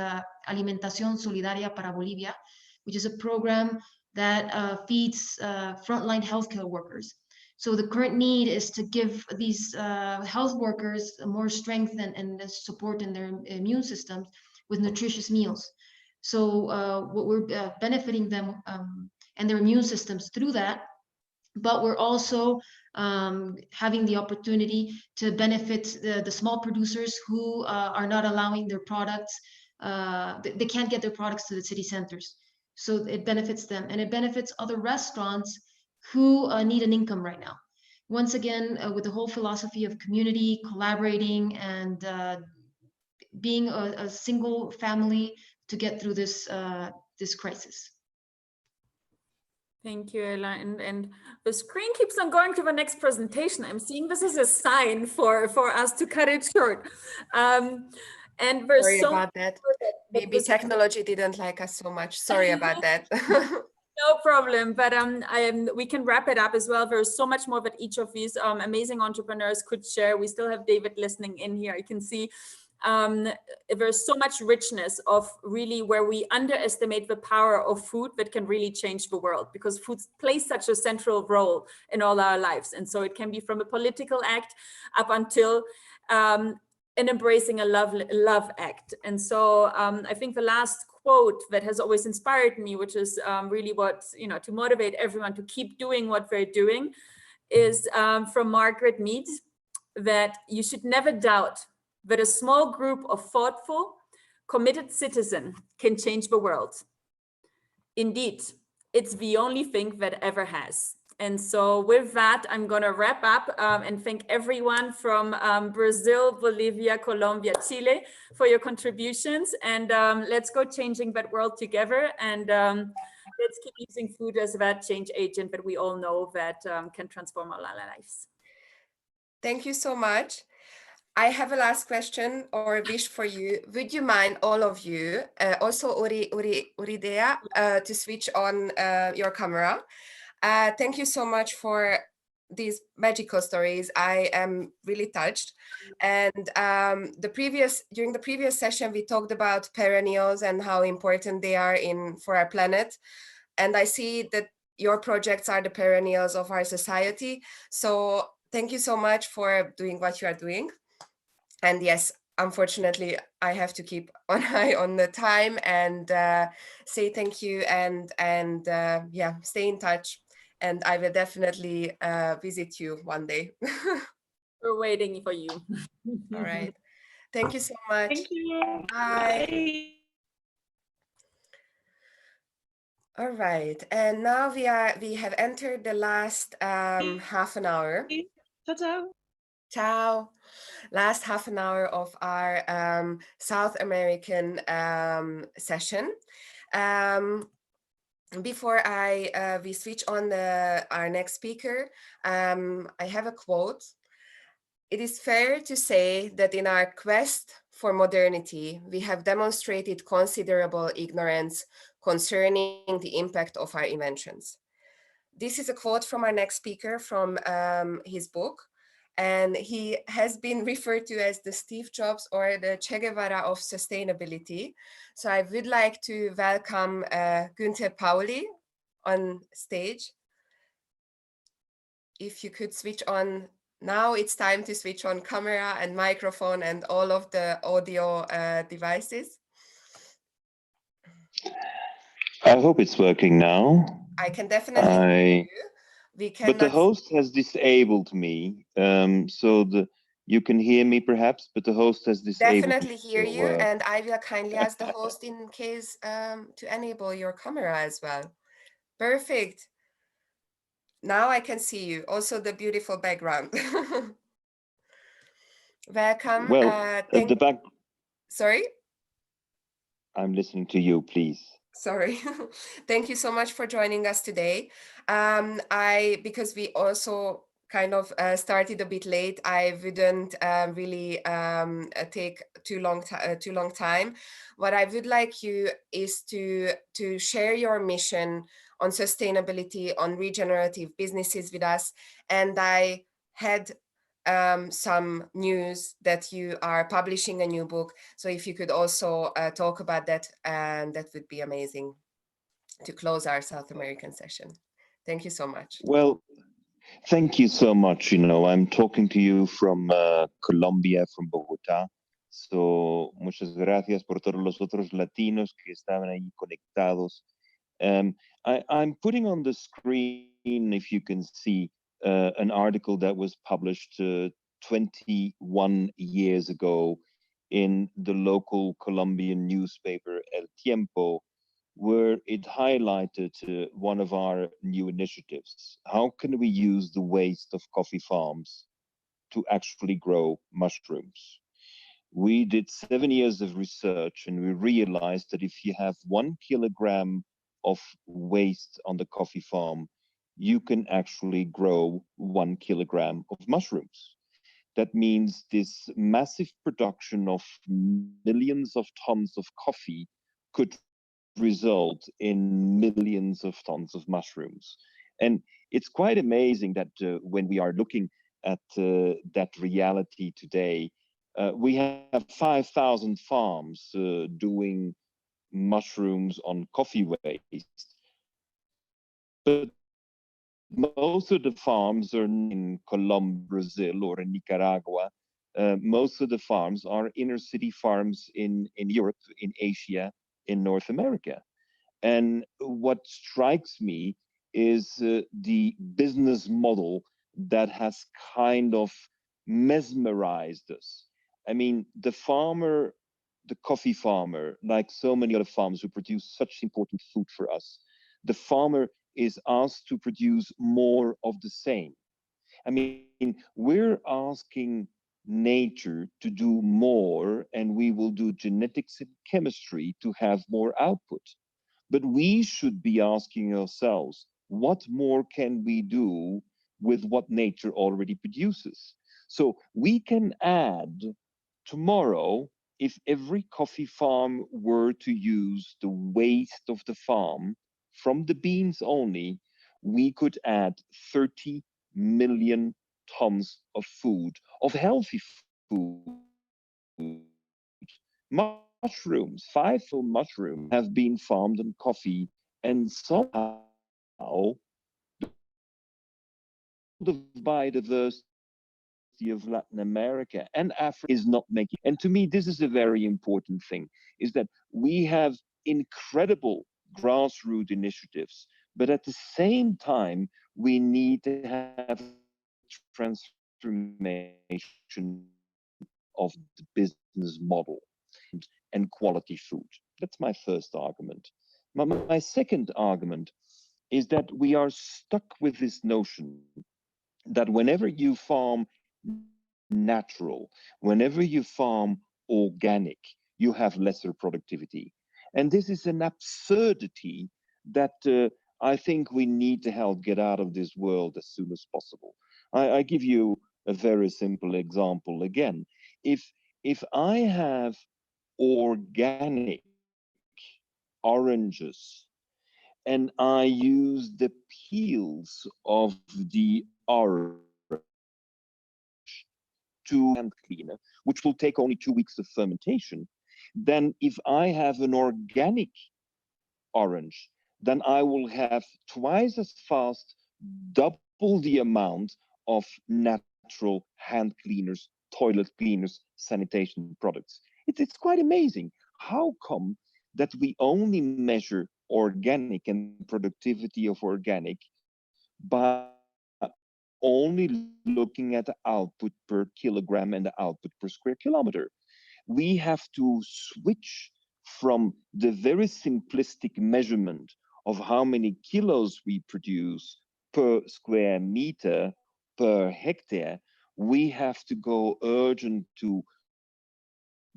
Alimentación Solidaria para Bolivia, which is a program that feeds frontline healthcare workers. So the current need is to give these health workers more strength and support in their immune systems with nutritious meals. So what we're benefiting them and their immune systems through that, but we're also having the opportunity to benefit the small producers who are not allowing their products, they can't get their products to the city centers. So it benefits them, and it benefits other restaurants who need an income right now. Once again, with the whole philosophy of community, collaborating, and being a single family to get through this this crisis. Thank you, Ella. And the screen keeps on going to the next presentation. I'm seeing this as a sign for us to cut it short. And there's Sorry so about that. Maybe technology didn't like us so much. Sorry about that. No problem, but we can wrap it up as well. There's so much more that each of these amazing entrepreneurs could share. We still have David listening in here. You can see there's so much richness of really where we underestimate the power of food that can really change the world, because food plays such a central role in all our lives. And so it can be from a political act up until an embracing a love act. And so I think the last quote that has always inspired me, which is really what, to motivate everyone to keep doing what they're doing, is from Margaret Mead, that you should never doubt that a small group of thoughtful, committed citizens can change the world. Indeed, it's the only thing that ever has. And so with that, I'm going to wrap up and thank everyone from Brazil, Bolivia, Colombia, Chile for your contributions. And let's go changing that world together. And let's keep using food as that change agent that we all know that can transform our lives. Thank you so much. I have a last question or a wish for you. Would you mind, all of you, also Uridea, to switch on your camera? Thank you so much for these magical stories. I am really touched. And during the previous session, we talked about perennials and how important they are for our planet. And I see that your projects are the perennials of our society. So thank you so much for doing what you are doing. And yes, unfortunately, I have to keep an eye on the time and say thank you and yeah, stay in touch. And I will definitely visit you one day. We're waiting for you. All right. Thank you so much. Thank you. Bye. Bye. All right. And now we have entered the last half an hour. Ciao, ciao. Ciao. Last half an hour of our South American session. Before we switch on our next speaker, I have a quote. It is fair to say that in our quest for modernity, we have demonstrated considerable ignorance concerning the impact of our inventions. This is a quote from our next speaker from his book. And he has been referred to as the Steve Jobs or the Che Guevara of sustainability. So I would like to welcome Günther Pauli on stage. If you could switch on, now it's time to switch on camera and microphone and all of the audio devices. I hope it's working now. I can definitely hear you. But the host has disabled me, so you can hear me perhaps, but the host has disabled definitely me, hear so, you, and I will kindly ask the host in case to enable your camera as well. Perfect. Now I can see you. Also the beautiful background. Welcome. Well, the back. Sorry? I'm listening to you, please. Sorry. Thank you so much for joining us today. Because we also kind of started a bit late, I wouldn't really take too long time. What I would like you is to share your mission on sustainability, on regenerative businesses with us. And I had some news that you are publishing a new book. So if you could also talk about that, that would be amazing to close our South American session. Thank you so much. Well, Thank you so much. I'm talking to you from Colombia, from Bogotá. So, muchas gracias por todos los otros latinos que estaban ahí conectados. I'm putting on the screen, if you can see, an article that was published 21 years ago in the local Colombian newspaper El Tiempo, where it highlighted one of our new initiatives. How can we use the waste of coffee farms to actually grow mushrooms? We did 7 years of research and we realized that if you have 1 kilogram of waste on the coffee farm, you can actually grow 1 kilogram of mushrooms. That means this massive production of millions of tons of coffee could result in millions of tons of mushrooms. And it's quite amazing that when we are looking at that reality today, we have 5,000 farms doing mushrooms on coffee waste. But most of the farms are in Colombia, Brazil, or in Nicaragua. Most of the farms are inner city farms in Europe, in Asia, in North America. And what strikes me is the business model that has kind of mesmerized us. I mean, the farmer, the coffee farmer, like so many other farmers who produce such important food for us, the farmer is asked to produce more of the same. I mean, we're asking nature to do more, and we will do genetics and chemistry to have more output. But we should be asking ourselves, what more can we do with what nature already produces? So we can add tomorrow, if every coffee farm were to use the waste of the farm from the beans only, we could add 30 million tons of food, of healthy food. Mushrooms, 5 mushrooms have been farmed in coffee, and somehow the biodiversity of Latin America and Africa is not making. And to me, this is a very important thing, is that we have incredible grassroots initiatives, but at the same time, we need to have transformation of the business model and quality food. That's my first argument. My second argument is that we are stuck with this notion that whenever you farm natural, whenever you farm organic, you have lesser productivity. And this is an absurdity that I think we need to help get out of this world as soon as possible. I give you a very simple example again. If I have organic oranges and I use the peels of the orange to hand cleaner, which will take only 2 weeks of fermentation, then if I have an organic orange, then I will have twice as fast, double the amount of natural hand cleaners, toilet cleaners, sanitation products. It's quite amazing. How come that we only measure organic and productivity of organic by only looking at the output per kilogram and the output per square kilometer? We have to switch from the very simplistic measurement of how many kilos we produce per square meter, per hectare. We have to go urgent to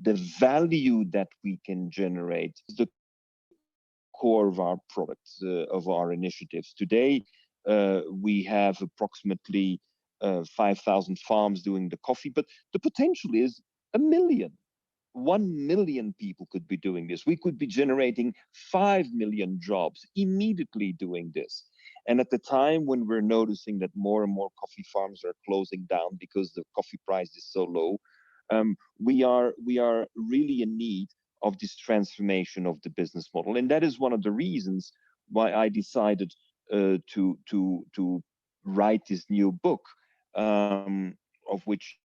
the value that we can generate, the core of our products, of our initiatives. Today, we have approximately 5,000 farms doing the coffee, but the potential is 1 million. 1 million people could be doing this. We could be generating 5 million jobs immediately doing this. And at the time when we're noticing that more and more coffee farms are closing down because the coffee price is so low, we are really in need of this transformation of the business model. And that is one of the reasons why I decided to write this new book, of which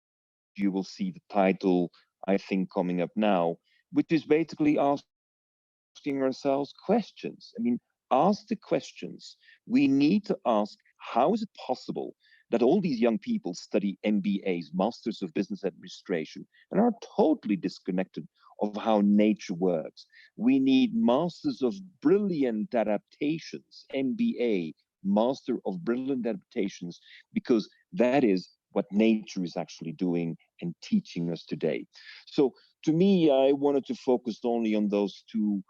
you will see the title, I think, coming up now, which is basically asking ourselves questions. I mean, ask the questions. We need to ask, how is it possible that all these young people study MBAs, Masters of Business Administration, and are totally disconnected of how nature works? We need Masters of Brilliant Adaptations, MBA, Master of Brilliant Adaptations, because that is what nature is actually doing and teaching us today. So to me, I wanted to focus only on those two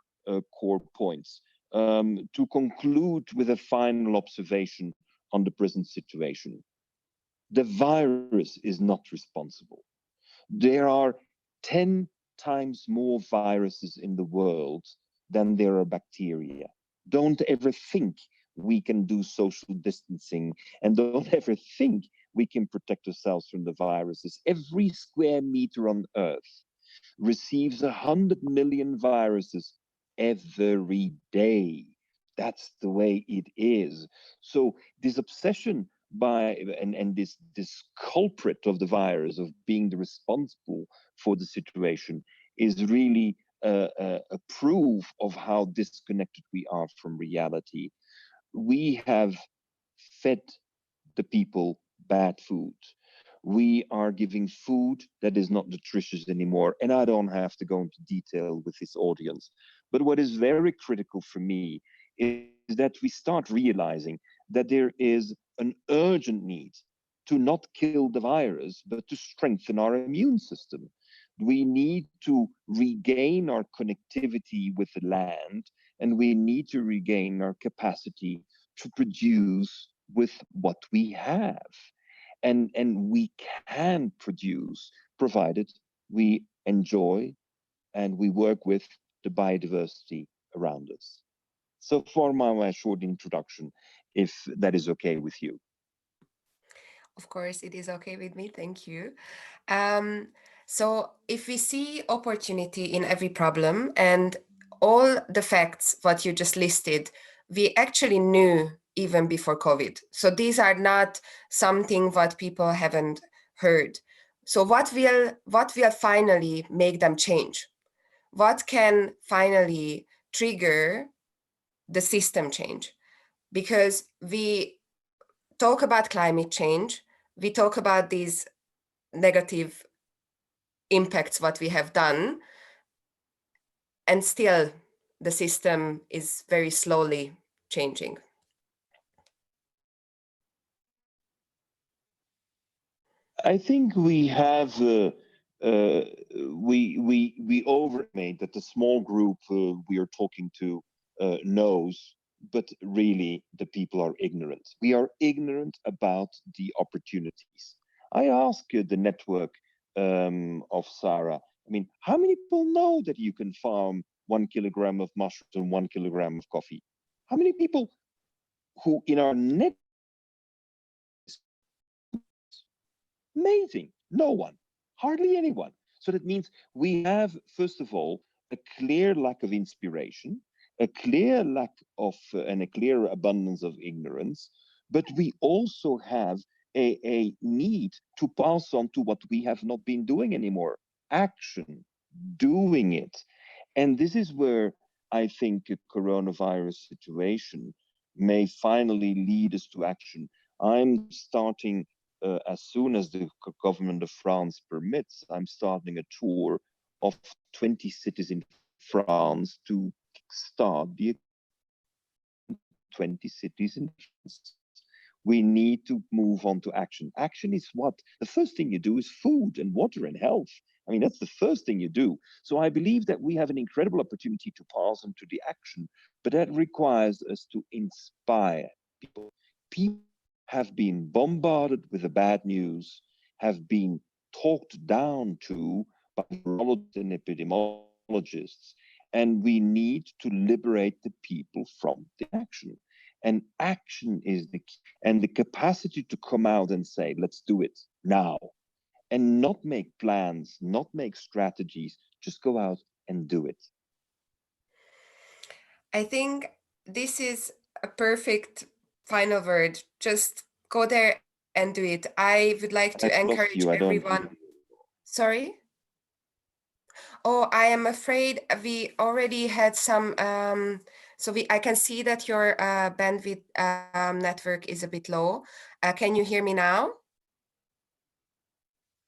core points. To conclude with a final observation on the present situation. The virus is not responsible. There are 10 times more viruses in the world than there are bacteria. Don't ever think we can do social distancing, and don't ever think we can protect ourselves from the viruses. Every square meter on Earth receives 100 million viruses every day. That's the way it is. So this obsession by and this culprit of the virus of being the responsible for the situation is really a proof of how disconnected we are from reality. We have fed the people bad food. We are giving food that is not nutritious anymore. And I don't have to go into detail with this audience. But what is very critical for me is that we start realizing that there is an urgent need to not kill the virus, but to strengthen our immune system. We need to regain our connectivity with the land, and we need to regain our capacity to produce with what we have. And we can produce, provided we enjoy and we work with the biodiversity around us. So for my short introduction, if that is okay with you. Of course, it is okay with me. Thank you. So if we see opportunity in every problem and all the facts what you just listed, we actually knew even before COVID. So these are not something what people haven't heard. So what will finally make them change? What can finally trigger the system change? Because we talk about climate change, we talk about these negative impacts what we have done, and still the system is very slowly changing. I think we have we overestimate that the small group we are talking to knows, but really the people are ignorant. We are ignorant about the opportunities. I ask the network of Sarah. I mean, how many people know that you can farm 1 kilogram of mushrooms and 1 kilogram of coffee? How many people who in our net? Amazing. No one, hardly anyone. So that means we have, first of all, a clear lack of inspiration, a clear lack of, and a clear abundance of ignorance, but we also have a need to pass on to what we have not been doing anymore, action, doing it. And this is where I think a coronavirus situation may finally lead us to action. I'm starting as soon as the government of France permits, I'm starting a tour of 20 cities in France to start the 20 cities in France. We need to move on to action. Action is what? The first thing you do is food and water and health. I mean, that's the first thing you do. So I believe that we have an incredible opportunity to pass on to the action, but that requires us to inspire people. People have been bombarded with the bad news, have been talked down to by virologists and epidemiologists, and we need to liberate the people from the action. And action is the key, and the capacity to come out and say, let's do it now, and not make plans, not make strategies, just go out and do it. I think this is a perfect final word. Just go there and do it. I would like to encourage everyone. Sorry? Oh, I am afraid we already had some, I can see that your bandwidth network is a bit low. Can you hear me now?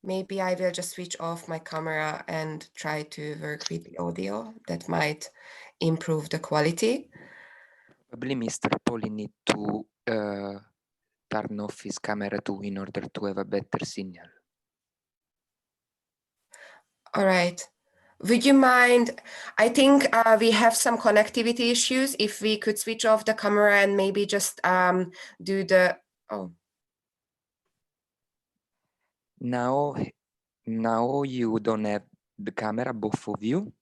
Maybe I will just switch off my camera and try to work with the audio. That might improve the quality. Probably Mr. Poli need to turn off his camera too in order to have a better signal. All right. Would you mind? I think we have some connectivity issues. If we could switch off the camera and maybe just do the, oh. Now you don't have the camera, both of you.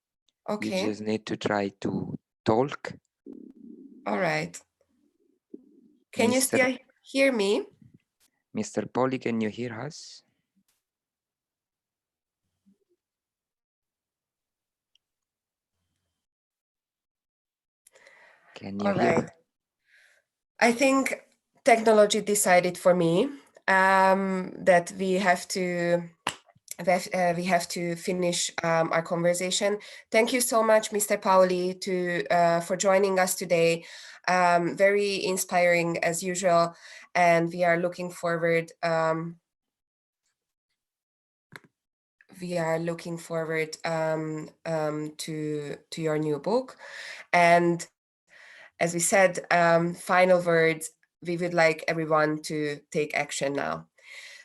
Okay. You just need to try to talk. All right. Can you still hear me? Mr. Poli, can you hear us? Can you hear? I think technology decided for me that we have to finish our conversation. Thank you so much, Mr. Paoli, for joining us today. Very inspiring as usual, and we are looking forward. To your new book, and as we said, final words. We would like everyone to take action now.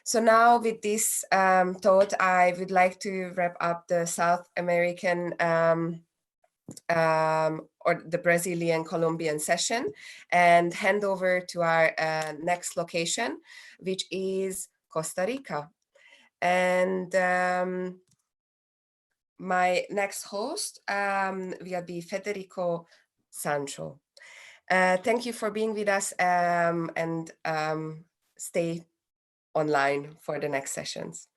So now with this thought, I would like to wrap up the South American or the Brazilian Colombian session and hand over to our next location, which is Costa Rica. And my next host will be Federico Sancho. Thank you for being with us and stay online for the next sessions.